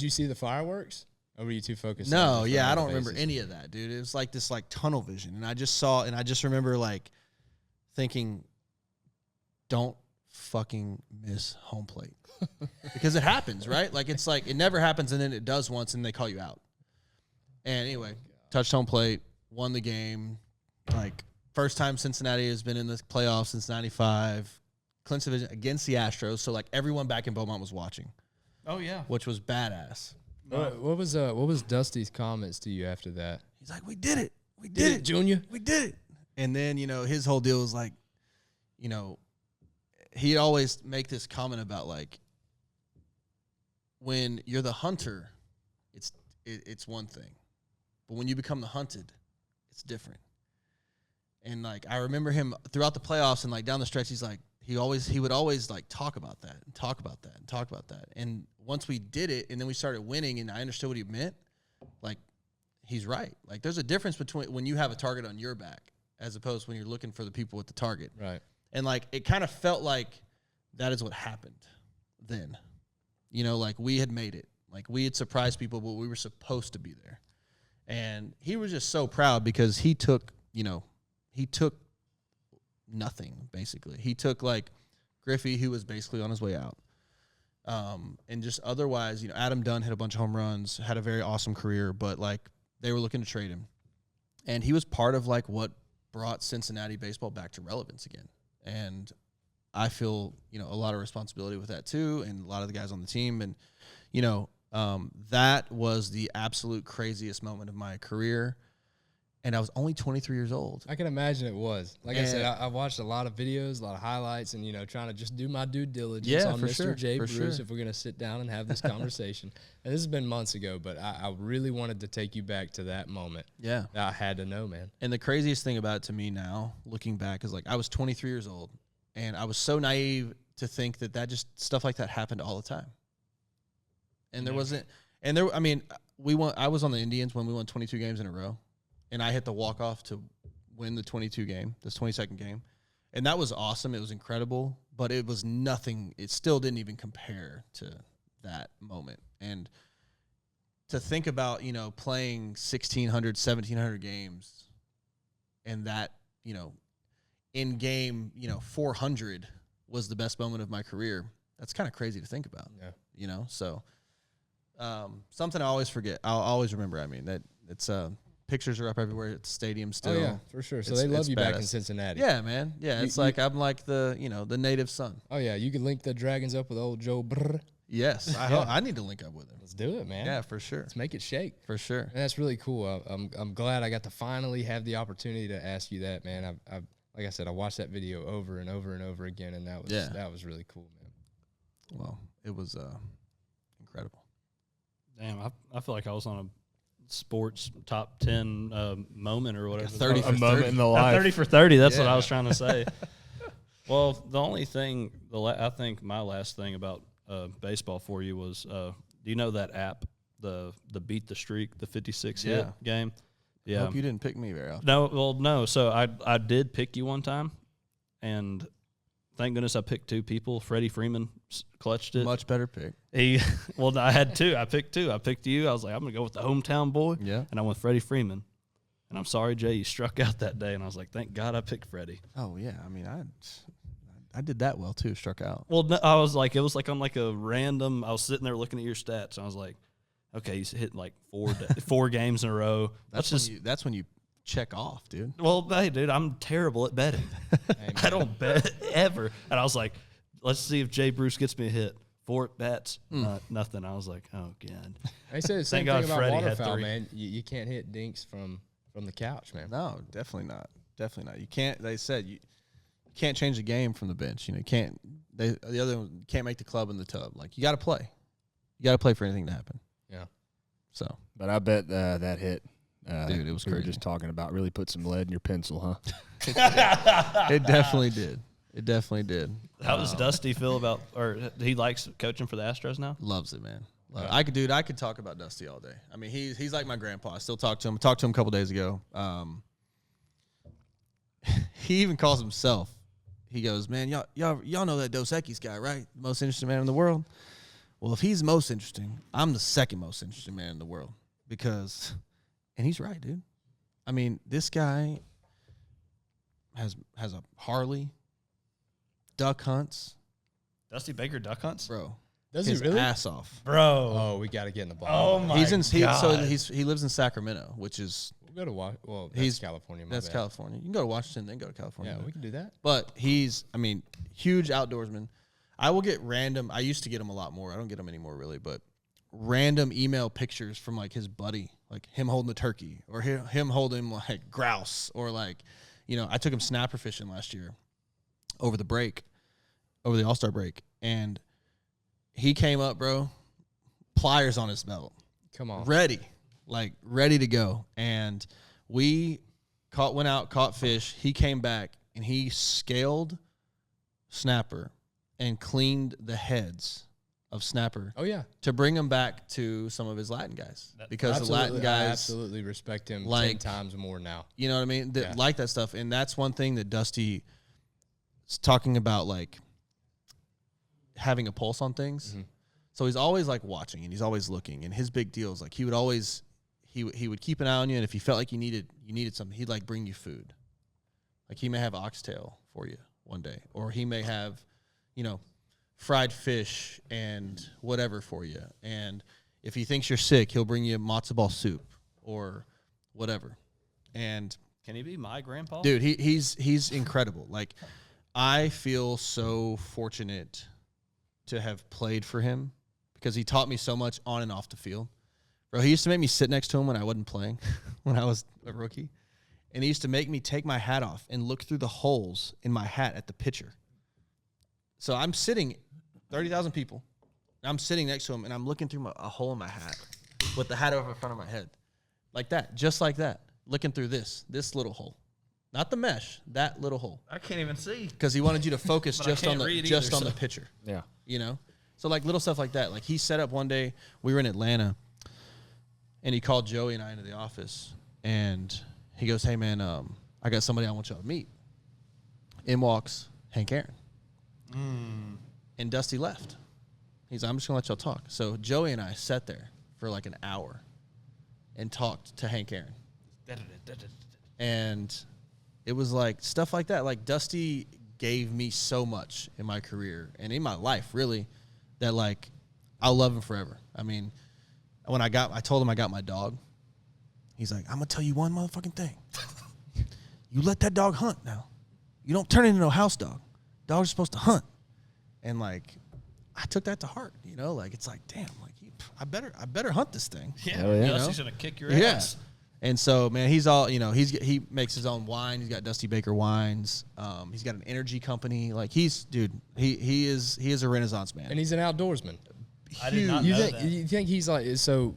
you see the fireworks? Or were you too focused? No, I don't remember any of that, dude. It was like this, like, tunnel vision, and I just remember, like, thinking, don't fucking miss home plate. Because it happens, right? Like, it's like, it never happens, and then it does once, and they call you out. And anyway, touched home plate, won the game. Like, first time Cincinnati has been in the playoffs since 95. Clinched division against the Astros, so, like, everyone back in Beaumont was watching. Oh, yeah. Which was badass. What was Dusty's comments to you after that? He's like, we did it. We did it, Junior. We did it. And then, his whole deal was like, he'd always make this comment about, like, when you're the hunter, it's one thing. But when you become the hunted, it's different. And, like, I remember him throughout the playoffs and, like, down the stretch, he's like, he would always like talk about that and talk about that and talk about that. And once we did it and then we started winning and I understood what he meant, like, he's right. Like, there's a difference between when you have a target on your back as opposed to when you're looking for the people with the target. Right. And, like, it kind of felt like that is what happened then. Like, we had made it. Like, we had surprised people, but we were supposed to be there. And he was just so proud because he took nothing, basically. He took, like, Griffey, who was basically on his way out. And just otherwise, Adam Dunn hit a bunch of home runs, had a very awesome career, but, like, they were looking to trade him. And he was part of, like, what brought Cincinnati baseball back to relevance again. And I feel, a lot of responsibility with that too, and a lot of the guys on the team. And, that was the absolute craziest moment of my career. And I was only 23 years old. I can imagine it was. Like I said, I watched a lot of videos, a lot of highlights, and, trying to just do my due diligence on Mr. J. Bruce if we're going to sit down and have this conversation. And this has been months ago, but I really wanted to take you back to that moment. Yeah. I had to know, man. And the craziest thing about it to me now, looking back, is, like, I was 23 years old, and I was so naive to think that just stuff like that happened all the time. And there wasn't – and there – I mean, I was on the Indians when we won 22 games in a row. And I hit the walk-off to win the 22nd game. And that was awesome. It was incredible. But it was nothing. It still didn't even compare to that moment. And to think about, playing 1,600, 1,700 games and that, in game, 400 was the best moment of my career. That's kind of crazy to think about. Yeah. So something I always forget. I'll always remember. I mean, that it's pictures are up everywhere at the stadium still. Oh, yeah, for sure. So they love you back in Cincinnati. Yeah, man. Yeah, it's like I'm like the, the native son. Oh, yeah. You can link the Dragons up with old Joe Brr. Yes, I need to link up with him. Let's do it, man. Yeah, for sure. Let's make it shake. For sure. And that's really cool. I'm glad I got to finally have the opportunity to ask you that, man. I've like I said, I watched that video over and over and over again, and that was really cool, man. Well, it was incredible. Damn, I feel like I was on a sports top 10 moment or whatever. 30 for 30. Moment in the life. 30 for 30. That's what I was trying to say. Well, the only thing, I think my last thing about baseball for you was, do you know that app, the Beat the Streak, the 56 hit game? Yeah. I hope you didn't pick me very often. No. So I did pick you one time, and thank goodness I picked two people. Freddie Freeman clutched it. Much better pick. I had two. I picked two. I picked you. I was like, I'm going to go with the hometown boy. Yeah. And I went Freddie Freeman. And I'm sorry, Jay, you struck out that day. And I was like, thank God I picked Freddie. Oh, yeah. I mean, I did that well, too, struck out. Well, no, I was like, it was like on like a random, I was sitting there looking at your stats. And I was like, okay, he's hit like 4 games in a row. That's when you check off, dude. Well, hey, dude, I'm terrible at betting. I don't bet ever. And I was like, let's see if Jay Bruce gets me a hit. 4 bats, nothing. I was like, oh, God. I say the same Thank thing God about Freddie had waterfowl, 3. man. You can't hit dinks from the couch, man. No, definitely not. Definitely not. You can't. They said you can't change the game from the bench. You know, can't. The other one can't make the club in the tub. Like you got to play. You got to play for anything to happen. Yeah. So, But I bet that hit, dude, it was we were crazy. just talking about really put some lead in your pencil, huh? It definitely did. It definitely did. How does Dusty feel about, or he likes coaching for the Astros now? Loves it, man. I could talk about Dusty all day. I mean, he's like my grandpa. I still talk to him. I talked to him a couple days ago. He even calls himself. He goes, man, y'all know that Dos Equis guy, right? The most interesting man in the world. Well, if he's most interesting, I'm the second most interesting man in the world and he's right, dude. I mean, this guy has a Harley, duck hunts, Dusty Baker duck hunts? bro. Does his he really? ass off. Bro. Oh, we got to get in the ball. Oh, my God. He lives in Sacramento, which is We'll go to Well, that's California. that's California. You can go to Washington, then go to California. Yeah, we can do that. But huge outdoorsman. I will get random. I used to get him a lot more. I don't get him anymore, really. But random email pictures from like his buddy, like him holding the turkey, or him holding like grouse, or like, I took him snapper fishing last year, over the All-Star break, and he came up, bro, pliers on his belt, Come on. ready to go, and we went out, caught fish. He came back and he scaled snapper and cleaned the heads of snapper. Oh, yeah. To bring him back to some of his Latin guys, because the Latin I guys absolutely respect him 10 like- times more now. You know what I mean? That Yeah. like that stuff. And that's one thing that Dusty is talking about, like having a pulse on things. Mhm. So he's always like watching and he's always looking. And his big deal is like he would keep an eye on you, and if he felt like you needed something, he'd like bring you food. Like he may have oxtail for you one day, or he may have, fried fish and whatever for you. And if he thinks you're sick, he'll bring you matzo ball soup or whatever. And Can he be my grandpa? dude, he's incredible. Like, I feel so fortunate to have played for him, because he taught me so much on and off the field. Bro, he used to make me sit next to him when I wasn't playing, when I was a rookie. And he used to make me take my hat off and look through the holes in my hat at the pitcher. So I'm sitting, 30,000 people, and I'm sitting next to him, and I'm looking through a hole in my hat with the hat over in front of my head. Like that, just like that, looking through this little hole. Not the mesh, that little hole. I can't even see. Because he wanted you to focus But I just on can't the read just either, on the so- pitcher. Yeah. So like little stuff like that. Like he set up one day, we were in Atlanta, and he called Joey and I into the office, and he goes, "Hey man, I got somebody I want y'all to meet." In walks Hank Aaron, and Dusty left. He's like, "I'm just gonna let y'all talk." So Joey and I sat there for like an hour and talked to Hank Aaron, and it was like stuff like that. Like Dusty gave me so much in my career and in my life, really, that like I'll love him forever. I mean, when I told him I got my dog, he's like, "I'm gonna tell you one motherfucking thing. You let that dog hunt now. You don't turn it into a house dog. Dogs are supposed to hunt." And like, I took that to heart. Like it's like, damn, like I better hunt this thing. Yeah, Hell yeah. Dusty's gonna kick your ass. And so, man, he's all, he makes his own wine. He's got Dusty Baker Wines. He's got an energy company. Like he is a Renaissance man. And he's an outdoorsman. I did not know that. You think he's like, so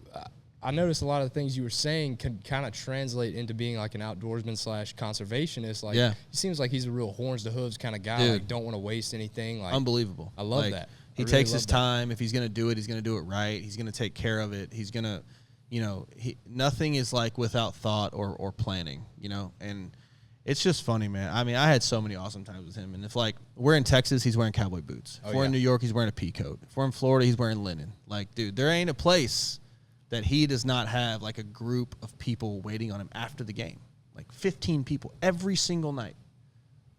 I noticed a lot of the things you were saying could kind of translate into being like an outdoorsman / conservationist. Like, Yeah. he seems like he's a real horns to hooves kind of guy. Dude. like, don't want to waste anything. Like, Unbelievable. I love Like, that. He I really takes love his that. time. If he's going to do it, he's going to do it right. He's going to take care of it. He's going to, nothing is like without thought or planning, and it's just funny, man. I mean, I had so many awesome times with him. And if like we're in Texas, he's wearing cowboy boots. If we're in New York, he's wearing a pea coat. If we're in Florida, he's wearing linen. Like, dude, there ain't a place that he does not have like a group of people waiting on him after the game. Like 15 people every single night.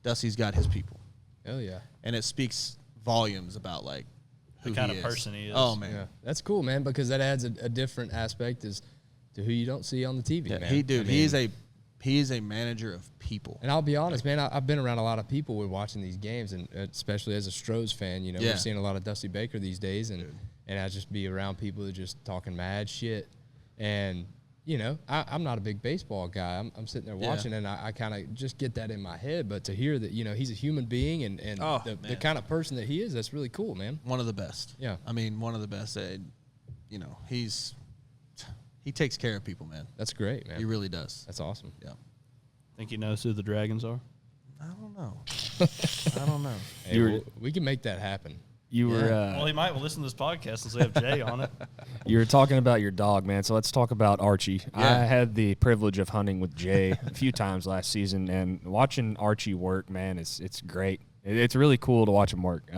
Dusty's got his people. Hell yeah. And it speaks volumes about like who The kind he of is. person he is. Oh man. Yeah. That's cool, man, because that adds a different aspect as to who you don't see on the TV, Yeah, man. he is a manager of people. And I'll be honest, man, I've been around a lot of people when watching these games, and especially as a Strohs fan, Yeah. we're seeing a lot of Dusty Baker these days, and I just be around people that just talking mad shit. And, I'm not a big baseball guy. I'm sitting there watching, and I kind of just get that in my head. But to hear that, he's a human being and the kind of person that he is, that's really cool, man. One of the best. Yeah. I mean, one of the best. He takes care of people, man. That's great, man. He really does. That's awesome. Yeah. Think he knows who the Dragons are? I don't know. I don't know. Hey, we can make that happen. You were Well, he might listen to this podcast since they have Jay on it. you were talking about your dog, man. So let's talk about Archie. I had the privilege of hunting with Jay a few times last season, and watching Archie work, man, it's great. It's really cool to watch him work.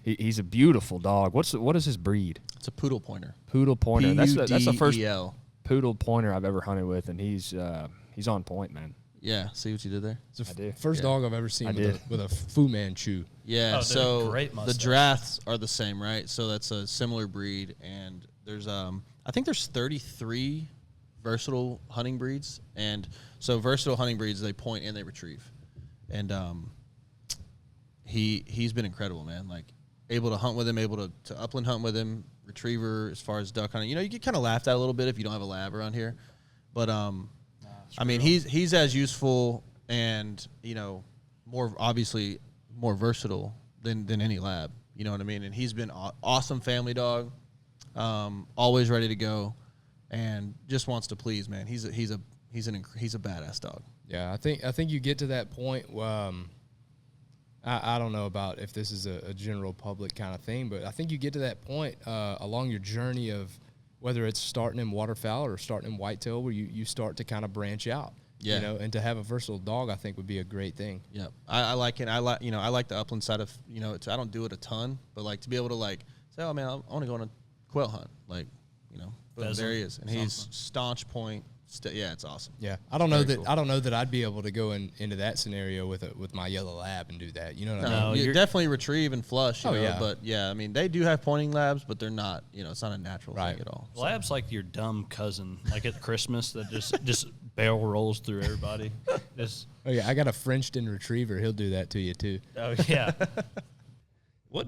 He's a beautiful dog. What is his breed? It's a poodle pointer. Poodle pointer. That's the first PUDEL. poodle pointer I've ever hunted with, and he's on point, man. Yeah. See what you did there? It's the I do. first dog I've ever seen with a Fu Manchu. Yeah. Oh, dude, so great the mustache. Draths are the same, right? So that's a similar breed, and there's I think there's 33 versatile hunting breeds, and so versatile hunting breeds, they point and they retrieve, and he's been incredible, man. Like, able to hunt with him, able to upland hunt with him, retriever as far as duck hunting. You get kind of laughed at a little bit if you don't have a lab around here, but I mean, he's as useful and more obviously more versatile than any lab. You know what I mean? And he's been awesome family dog, always ready to go, and just wants to please, man. He's a badass dog. Yeah, I think you get to that point. I don't know about if this is a general public kind of thing, but I think you get to that point along your journey of whether it's starting in waterfowl or starting in whitetail, where you start to kind of branch out. Yeah. And to have a versatile dog, I think would be a great thing. Yeah, I like it. I like the upland side of I don't do it a ton, but like to be able to like say, oh man, I want to go on a quail hunt, like boom, there he is, and he's staunch point. Yeah, it's awesome. Yeah, I don't know Very that cool. I'd be able to go into that scenario with my yellow lab and do that. You know what I No, mean? you definitely retrieve and flush. You know, yeah. But yeah, I mean they do have pointing labs, but they're not. It's not a natural Right. thing at all. So. Lab's like your dumb cousin, like at Christmas that just barrel rolls through everybody. Just Oh yeah, I got a Frenchton retriever. He'll do that to you too. oh yeah. What?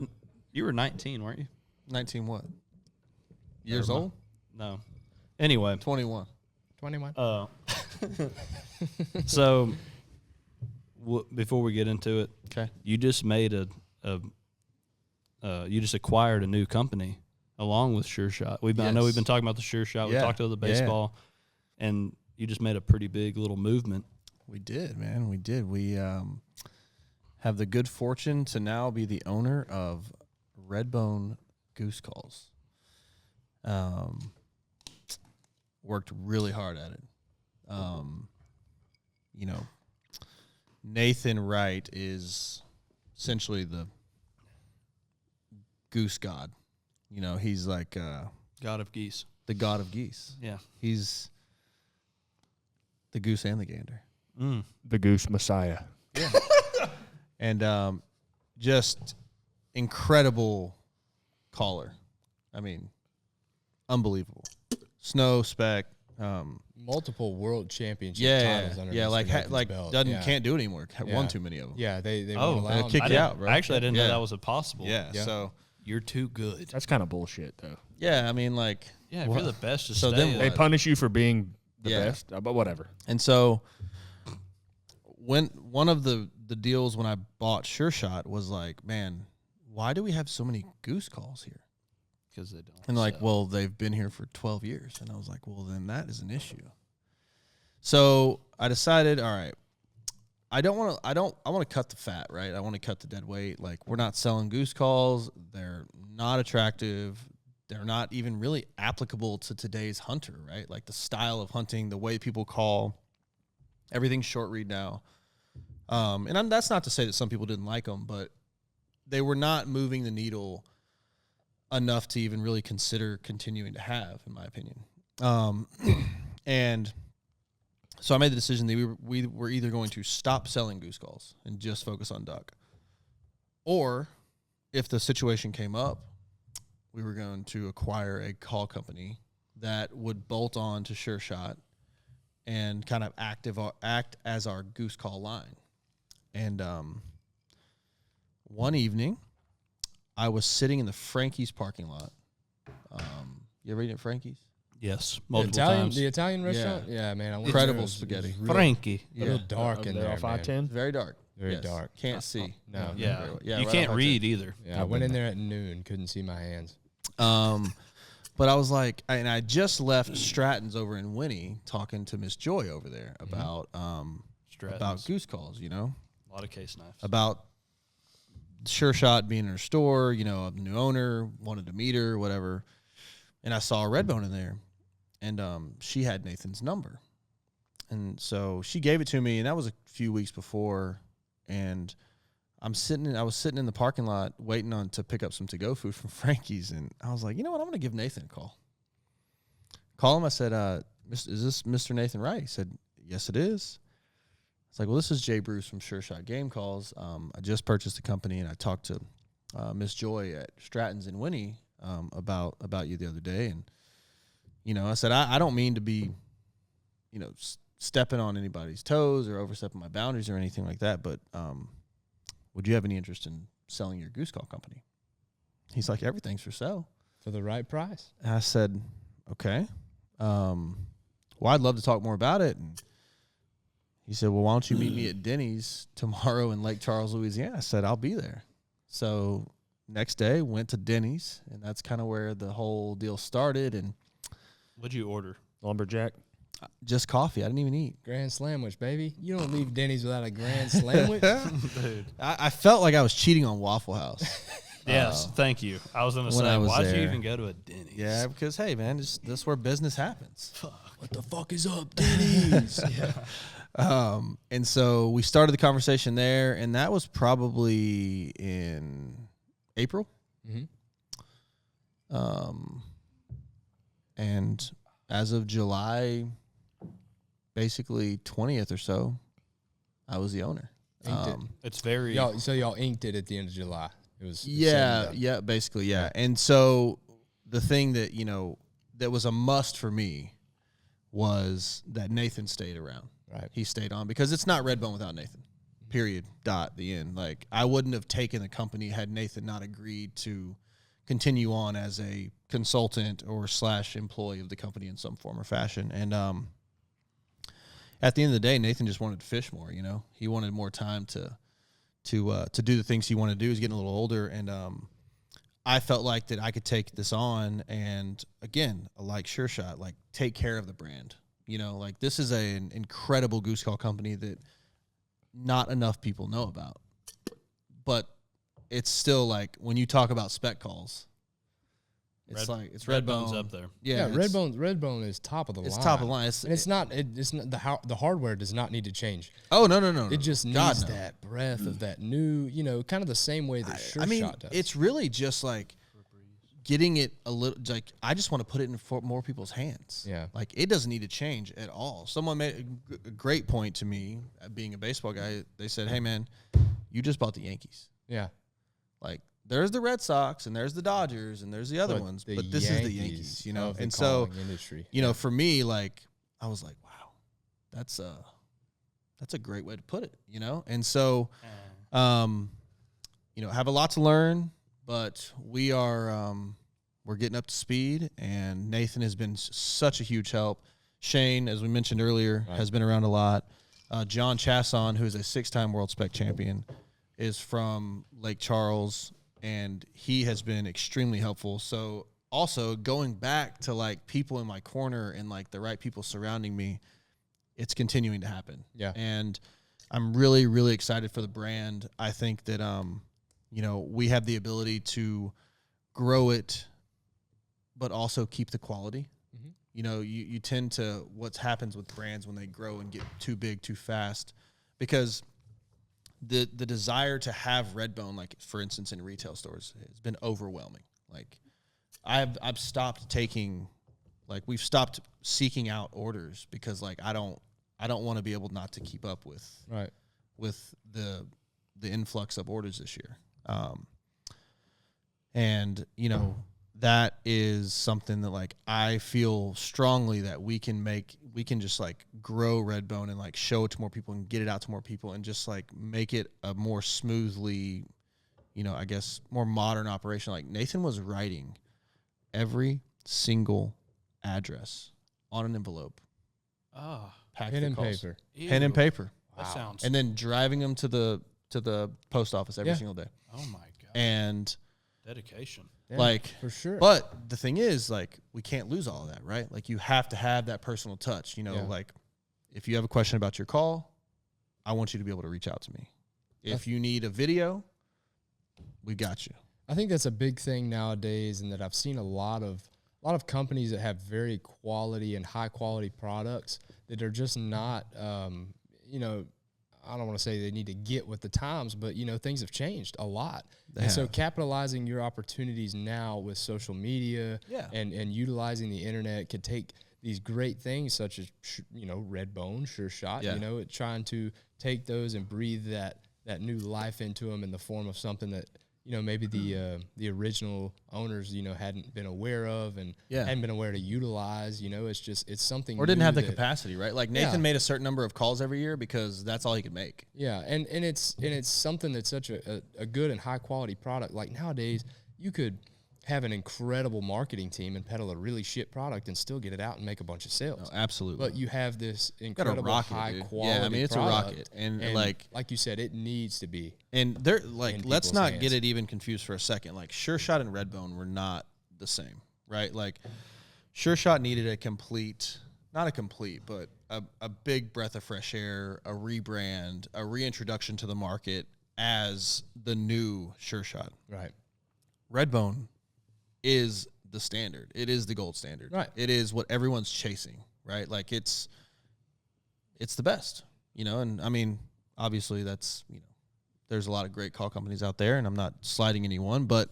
You were 19, weren't you? 19 what? Years Never mind. old? No. Anyway. 21. 21. So before we get into it, Okay. you just made you just acquired a new company along with Sure Shot. I know we've been talking about the Sure Shot. We Yeah. talked about the baseball, and you just made a pretty big little movement. We did, man. We did. We have the good fortune to now be the owner of Redbone Goose Calls. Worked really hard at it. Nathan Wright is essentially the goose god. He's like God of Geese. the god of geese. Yeah. He's the goose and the gander. The Goose Messiah. And just incredible caller. I mean, unbelievable. Snow spec. Multiple world championship Yeah, titles under yeah. Mr. Nathan's Like belt. can't do it anymore. Yeah. Won too many of them. Yeah, they Oh, won't allow they'll him kick to- you out, bro. Actually, I didn't know Yeah. that was possible. Yeah. Yeah. So you're too good. That's kind of bullshit, though. Yeah, I mean, like, Yeah, if you're the best, just So stay. then They punish you for being the Yeah. best, but whatever. and so when one of the deals when I bought Sure Shot was like, man, why do we have so many goose calls here? because they don't. And like, sell. well, they've been here for 12 years. And I was like, well, then that is an issue. So I decided, all right, I want to cut the fat, right? I want to cut the dead weight. Like, we're not selling goose calls. They're not attractive. They're not even really applicable to today's hunter, right? Like the style of hunting, the way people call, everything's short read now. That's not to say that some people didn't like them, but they were not moving the needle enough to even really consider continuing to have, in my opinion. And so I made the decision that we were either going to stop selling goose calls and just focus on duck, or if the situation came up, we were going to acquire a call company that would bolt on to Sure Shot and kind of act as our goose call line. And one evening, I was sitting in the Frankie's parking lot. You ever eaten at Frankie's? Yes, The multiple Italian, times. the Italian restaurant? Yeah, man. I went Incredible there. It was spaghetti. real, Frankie. real dark in There there, on 510. Very dark. Very Yes. dark. Can't see. No. Yeah, Yeah, you right can't off read either. Yeah, I went in there at noon. Couldn't see my hands. But I was like, and I just left Stratton's over in Winnie talking to Miss Joy over there about Stratton's. goose calls, you know, A lot of case knives. about Sure Shot being in her store, you know, a new owner, wanted to meet her, whatever. And I saw a Redbone in there, and she had Nathan's number. And so she gave it to me, and that was a few weeks before. And I was sitting in the parking lot waiting to pick up some to-go food from Frankie's, and I was like, you know what, I'm going to give Nathan a call. Call him. I said, is this Mr. Nathan Wright? He said, yes, it is. It's like, well, this is Jay Bruce from Sure Shot Game Calls. I just purchased the company, and I talked to Miss Joy at Stratton's in Winnie about you the other day. And, you know, I said, I don't mean to be, you know, stepping on anybody's toes or overstepping my boundaries or anything like that, but would you have any interest in selling your goose call company? He's like, everything's for sale. For the right price. And I said, okay. Well, I'd love to talk more about it. And he said, well, why don't you meet me at Denny's tomorrow in Lake Charles, Louisiana? I said, I'll be there. So next day, went to Denny's, and that's kind of where the whole deal started. And What'd you order? Lumberjack. just coffee. I didn't even eat. Grand Slamwich, baby. You don't leave Denny's without a Grand Slamwich. Dude. I felt like I was cheating on Waffle House. Yes, thank you. I was going to when say, I was why'd you there. even go to a Denny's? Yeah, because, hey, man, this is where business happens. What the fuck is up, Denny's? And so we started the conversation there, and that was probably in April. Mm-hmm. And as of July, basically 20th or so, I was the owner. Inked it. It's very. Y'all inked it at the end of July. It was Yeah, basically, yeah. And so the thing that, you know, that was a must for me was that Nathan stayed around. Right. He stayed on because it's not Redbone without Nathan. Period. Dot. The end. Like, I wouldn't have taken the company had Nathan not agreed to continue on as a consultant or / employee of the company in some form or fashion. And at the end of the day, Nathan just wanted to fish more. You know, he wanted more time to do the things he wanted to do. He's getting a little older, and I felt like that I could take this on, and again, like Sure Shot, like take care of the brand. You know, like this is an incredible goose call company that not enough people know about, but it's still like when you talk about spec calls, it's Redbone's up there. Yeah, it's- Redbone is top of the line. It's top of the line. It's not the hardware does not need to change. Oh no. It just God, needs no. that breath of that new, you know, kind of the same way that Sure Shot does. It's really just like getting it a little. Like, I just want to put it in more people's hands. Yeah. Like, it doesn't need to change at all. Someone made a great point to me, being a baseball guy. They said, "Hey man, you just bought the Yankees. yeah. Like, there's the Red Sox and there's the Dodgers and there's the other ones, but this is the Yankees. You know." of the And so, calling industry. you know, for me, like, I was like, wow, that's a great way to put it. You know, and so. You know, have a lot to learn, but we are we're getting up to speed, and Nathan has been such a huge help. Shane, as we mentioned earlier, has been around a lot. John Chasson, who is a 6-time World Spec champion, is from Lake Charles, and he has been extremely helpful. So also going back to like people in my corner and like the right people surrounding me, it's continuing to happen. Yeah. And I'm really, really excited for the brand. I think that, we have the ability to grow it, but also keep the quality. Mm-hmm. You tend to, what happens with brands when they grow and get too big too fast, because the desire to have Redbone, like for instance in retail stores, has been overwhelming. Like I've stopped taking, like we've stopped seeking out orders because like I don't want to be able not to keep up with the influx of orders this year. And that is something that like I feel strongly that we can just like grow Redbone and like show it to more people and get it out to more people and just like make it a more smoothly, I guess more modern operation. Like Nathan was writing every single address on an envelope. Pen and paper. Pen and paper. That sounds. And then driving them to the post office every single day. Oh my god. And dedication. Yeah, like for sure. But the thing is, like, we can't lose all of that, right? Like you have to have that personal touch. Like if you have a question about your call, I want you to be able to reach out to me. If you need a video, we got you. I think that's a big thing nowadays, and that I've seen a lot of companies that have very quality and high quality products that are just not, I don't want to say they need to get with the times, but things have changed a lot. And so capitalizing your opportunities now with social media and utilizing the internet could take these great things such as, Redbone, Sure Shot, trying to take those and breathe that new life into them in the form of something that, maybe the original owners, hadn't been aware of and hadn't been aware to utilize. It's something or didn't have the capacity, right? Like Nathan made a certain number of calls every year because that's all he could make. Yeah, and it's something that's such a good and high quality product. Like nowadays, you could have an incredible marketing team and peddle a really shit product and still get it out and make a bunch of sales. Oh, absolutely. But you have this incredible high quality. Yeah, I mean it's product, a rocket, and like you said, it needs to be. And they're like, let's not get it even confused for a second. Like Sure Shot and Redbone were not the same, right? Like Sure Shot needed not a complete, but a big breath of fresh air, a rebrand, a reintroduction to the market as the new Sure Shot. Right. Redbone is the standard. It is the gold standard. Right. It is what everyone's chasing, right? Like it's the best, and I mean, obviously that's, there's a lot of great call companies out there and I'm not slighting anyone, but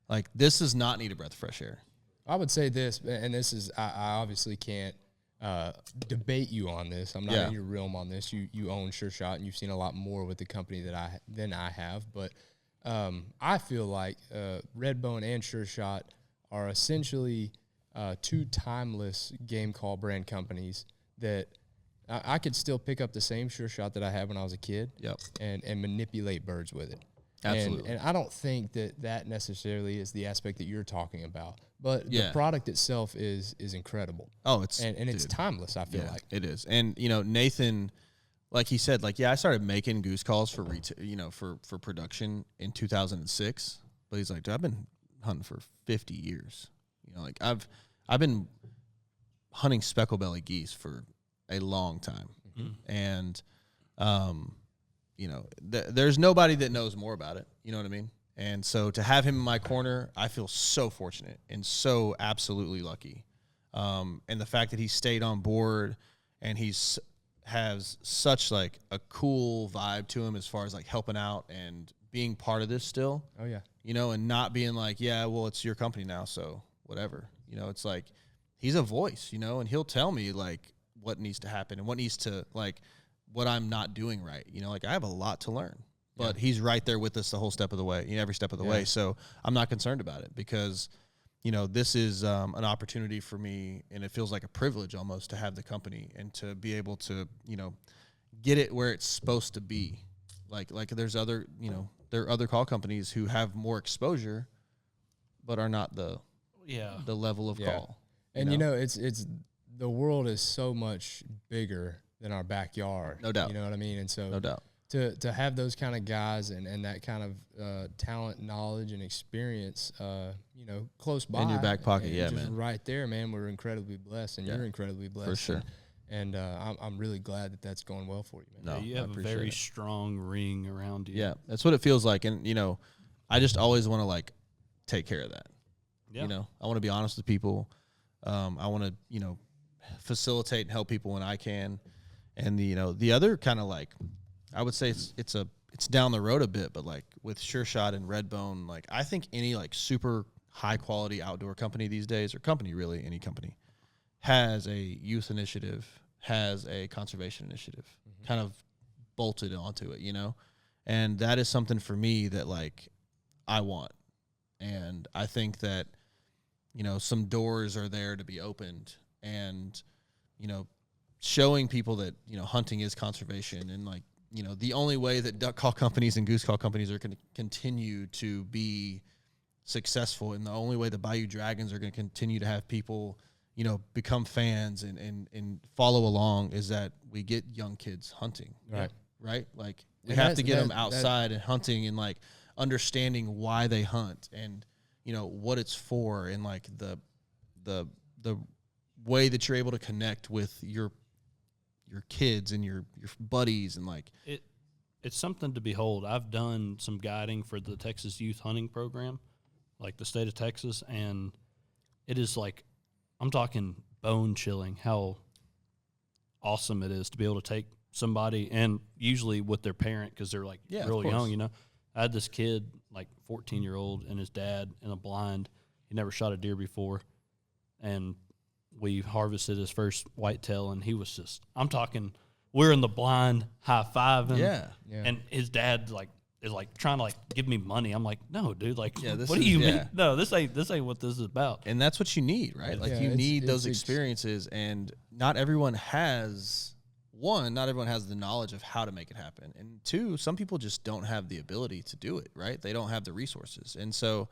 like this does not need a breath of fresh air. I would say this, and this is, I obviously can't debate you on this. I'm not in your realm on this. You own Sure Shot and you've seen a lot more with the company than I have, but I feel like Redbone and Sure Shot are essentially two timeless game call brand companies that I could still pick up the same Sure Shot that I had when I was a kid and manipulate birds with it. Absolutely. And I don't think that necessarily is the aspect that you're talking about, but the product itself is incredible. Oh, it's timeless, I feel like. It is. And, Nathan, like he said, like, I started making goose calls for retail, for production in 2006. But he's like, dude, I've been hunting for 50 years. Like I've been hunting speckle-belly geese for a long time. Mm-hmm. And, there's nobody that knows more about it. You know what I mean? And so to have him in my corner, I feel so fortunate and so absolutely lucky. And the fact that he stayed on board and has such like a cool vibe to him as far as like helping out and being part of this still. Oh yeah. And not being like, yeah, well, it's your company now, so whatever. It's like he's a voice, and he'll tell me like what needs to happen and what needs to like what I'm not doing right. Like I have a lot to learn. But he's right there with us the whole step of the way, every step of the way. So I'm not concerned about it because this is an opportunity for me, and it feels like a privilege almost to have the company and to be able to, get it where it's supposed to be. Like there's there are other call companies who have more exposure, but are not the level of call. And it's the world is so much bigger than our backyard. No doubt. You know what I mean? And so no doubt. To have those kind of guys and that kind of talent, knowledge, and experience, close by in your back pocket, and yeah, just man. right there, man. We're incredibly blessed, and you're incredibly blessed For sure. And I'm really glad that that's going well for you, man. No, you have a very strong ring around you. Yeah, that's what it feels like, and I just always want to like take care of that. Yeah. I want to be honest with people. I want to facilitate and help people when I can, and the other kind of like. I would say it's down the road a bit, but like with Sure Shot and Redbone, like I think any like super high quality outdoor company these days, or company really, any company, has a youth initiative, has a conservation initiative, kind of bolted onto it, and that is something for me that like I want, and I think that some doors are there to be opened, and showing people that hunting is conservation, and like. The only way that duck call companies and goose call companies are going to continue to be successful, and the only way the Bayou Dragons are going to continue to have people, become fans and follow along, is that we get young kids hunting. Right. Right? Like, we have to get them outside and hunting, and, like, understanding why they hunt, and, what it's for, and, like, the way that you're able to connect with your kids and your buddies, and like it's something to behold. I've done some guiding for the Texas Youth Hunting Program, like the state of Texas, and it is like, I'm talking bone chilling how awesome it is to be able to take somebody, and usually with their parent, because they're like real young, I had this kid, like 14-year-old, and his dad in a blind. He never shot a deer before, and we harvested his first whitetail, and he was just, I'm talking, we're in the blind high-fiving. Yeah. And his dad is trying to give me money. I'm like, no, dude, what this do is, you mean? No, this ain't what this is about. And that's what you need, right? Like, you need those experiences, and not everyone has the knowledge of how to make it happen. And two, some people just don't have the ability to do it, right? They don't have the resources. And so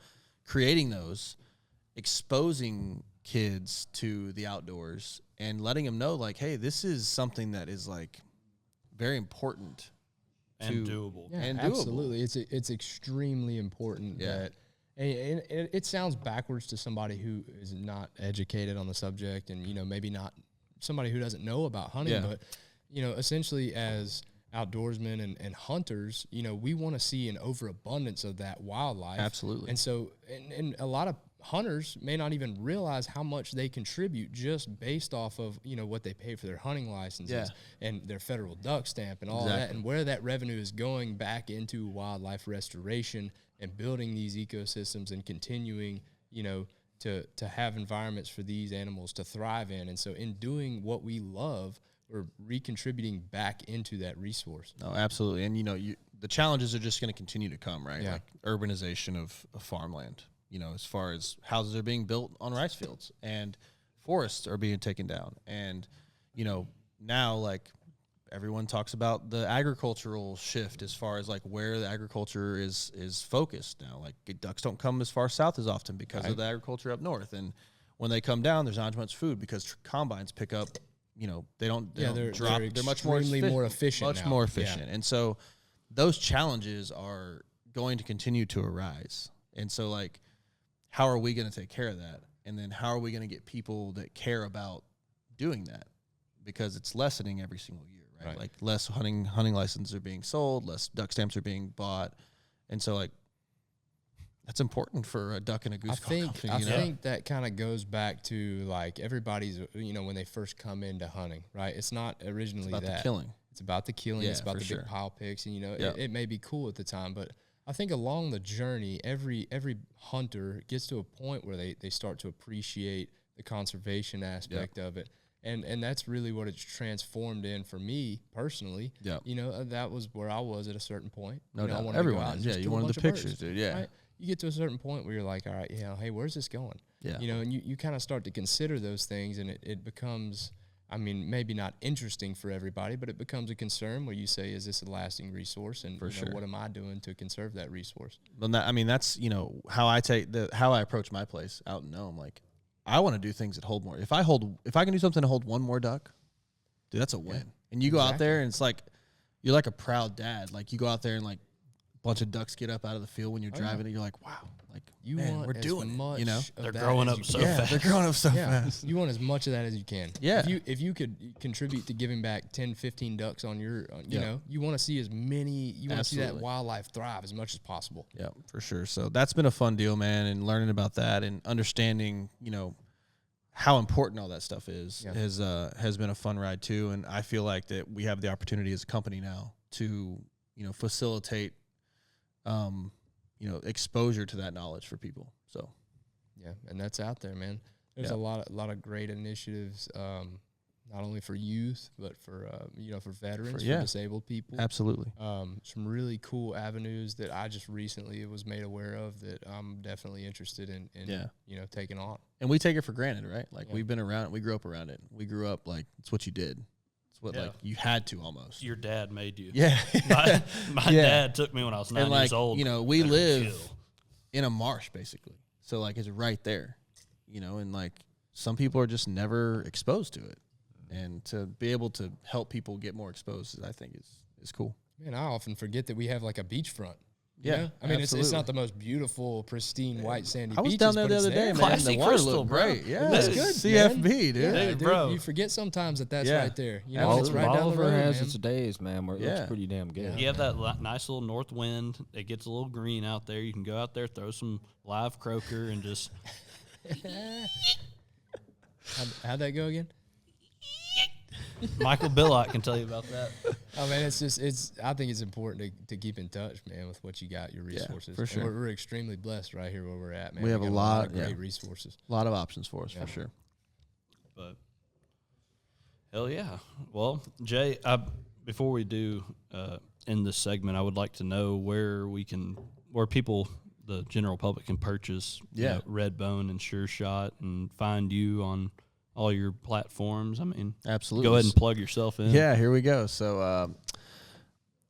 creating those, exposing kids to the outdoors and letting them know, like, hey, this is something that is like very important and doable. Yeah, and absolutely. It's extremely important that, and it sounds backwards to somebody who is not educated on the subject, and maybe not somebody who doesn't know about hunting, but essentially as outdoorsmen and hunters, we want to see an overabundance of that wildlife. Absolutely. And so, and a lot of hunters may not even realize how much they contribute just based off of, what they pay for their hunting licenses and their federal duck stamp and all that, and where that revenue is going back into wildlife restoration and building these ecosystems and continuing, to have environments for these animals to thrive in. And so in doing what we love, we're recontributing back into that resource. No, absolutely. And, the challenges are just going to continue to come, right? Yeah. Like urbanization of farmland, as far as houses are being built on rice fields, and forests are being taken down. And, now, like, everyone talks about the agricultural shift as far as, like, where the agriculture is focused now. Like, ducks don't come as far south as often because of the agriculture up north. And when they come down, there's not as much food because combines pick up, they don't drop. They're much more efficient. Much more efficient. And so those challenges are going to continue to arise. And so, like, how are we going to take care of that? And then how are we going to get people that care about doing that? Because it's lessening every single year, right? Like, less hunting licenses are being sold, less duck stamps are being bought. And so, like, that's important for a duck and a goose call company. I think that kind of goes back to, like, everybody's, when they first come into hunting, right? It's not originally it's about the killing. It's about the killing. Yeah, it's about the big pile picks. And, it may be cool at the time, but I think along the journey, every hunter gets to a point where they start to appreciate the conservation aspect of it. And that's really what it's transformed in for me personally. Yeah. That was where I was at a certain point. No doubt. I wanted Everyone to go out is. and You wanted the pictures, dude. Yeah. Right? You get to a certain point where you're like, all right, hey, where's this going? Yeah. And you kind of start to consider those things, and it becomes I mean, maybe not interesting for everybody, but it becomes a concern where you say, is this a lasting resource? And what am I doing to conserve that resource? Well, that's, how I approach my place out in Nome. Like, I want to do things that hold more. If I can do something to hold one more duck, dude, that's a win. Yeah, and you go out there and it's like, you're like a proud dad. Like, you go out there and like a bunch of ducks get up out of the field when you're driving and you're like, wow, like, we're doing it. They're growing up so fast. They're growing up so fast. You want as much of that as you can. Yeah. If you could contribute to giving back 10, 15 ducks on your, you want to see as many, you want to see that wildlife thrive as much as possible. Yeah, for sure. So that's been a fun deal, man, and learning about that and understanding, how important all that stuff is has been a fun ride too. And I feel like that we have the opportunity as a company now to, facilitate, exposure to that knowledge for people. So, yeah, and that's out there, man. There's a lot of great initiatives, not only for youth, but for for veterans, for disabled people. Absolutely. Some really cool avenues that I just recently was made aware of that I'm definitely interested in taking on. And we take it for granted, right? Like we've been around, we grew up around it. We grew up like it's what you did. It's what like you had to almost. Your dad made you. Yeah. my dad took me when I was 9 years old. We live in a marsh basically. So like it's right there. And like some people are just never exposed to it. And to be able to help people get more exposed, I think is cool. Man, I often forget that we have like a beachfront. Yeah, I mean, it's not the most beautiful, pristine, white sandy beaches. I was down there the other day, man. Classy the water crystal, looked great. Yeah, that's good. CFB, dude. Yeah, dude, bro. You forget sometimes that's right there. It's right down the road, has man. its days, man. Where it looks pretty damn good. You have that nice little north wind. It gets a little green out there. You can go out there, throw some live croaker, and just. How'd that go again? Michael Billot can tell you about that. Oh man, I think it's important to keep in touch, man, with what you got, your resources. For sure. We're extremely blessed right here where we're at, man. We have a lot of great resources. A lot of options for us, for sure. But hell yeah. Well, Jay, before we do end this segment, I would like to know where people, the general public, can purchase Redbone and Sure Shot and find you on all your platforms. I mean, absolutely. Go ahead and plug yourself in. Yeah, here we go. So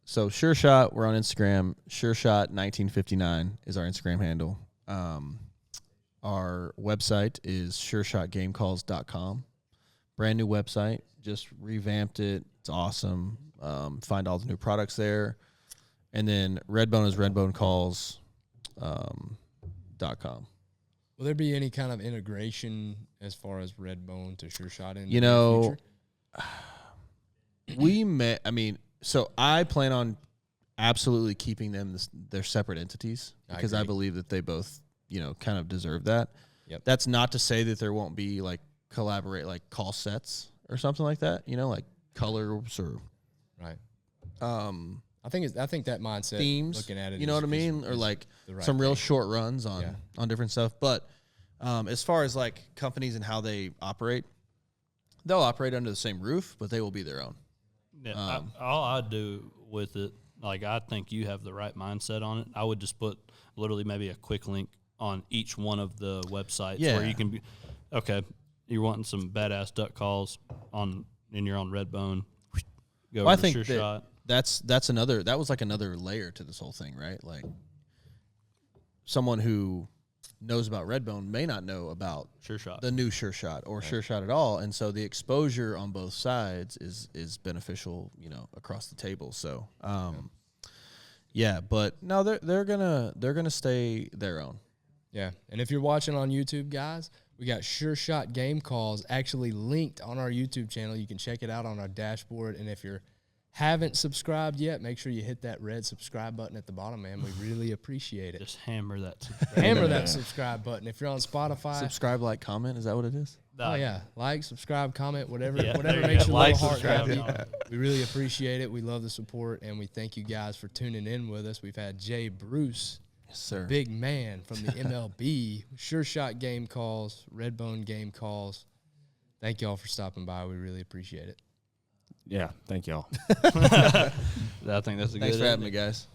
Sure Shot, we're on Instagram. Sure Shot 1959 is our Instagram handle. Our website is sureshotgamecalls.com. Brand new website. Just revamped it. It's awesome. Find all the new products there. And then Redbone is redbonecalls.com. Will there be any kind of integration as far as Redbone to Sure Shot in the future? So I plan on absolutely keeping them they're separate entities because I believe that they both, kind of deserve that. Yep. That's not to say that there won't be like call sets or something like that, like colors or right. I think that mindset, themes, looking at it, you know what I mean, or like some real short runs on different stuff. But as far as like companies and how they operate, they'll operate under the same roof, but they will be their own. Yeah, all I do with it, like I think you have the right mindset on it. I would just put literally maybe a quick link on each one of the websites where you can be, you're wanting some badass duck calls and you're on Redbone. Go over to Sure Shot. That was like another layer to this whole thing, right? Like someone who knows about Redbone may not know about Sure Shot, the new Sure Shot or Sure Shot at all. And so the exposure on both sides is beneficial, across the table. So, but no, they're gonna stay their own. Yeah. And if you're watching on YouTube, guys, we got Sure Shot Game Calls actually linked on our YouTube channel. You can check it out on our dashboard. And if you're haven't subscribed yet, make sure you hit that red subscribe button at the bottom, man. We really appreciate it. Just hammer that subscribe button. If you're on Spotify, subscribe, like, comment. Is that what it is? Oh yeah, like, subscribe, comment, whatever makes your little heart happy. We really appreciate it. We love the support, and we thank you guys for tuning in with us. We've had Jay Bruce, yes, sir, big man from the MLB, Sure Shot Game Calls, Redbone Game Calls. Thank y'all for stopping by. We really appreciate it. Yeah, thank y'all. I think that's a good. Thanks for having me, guys.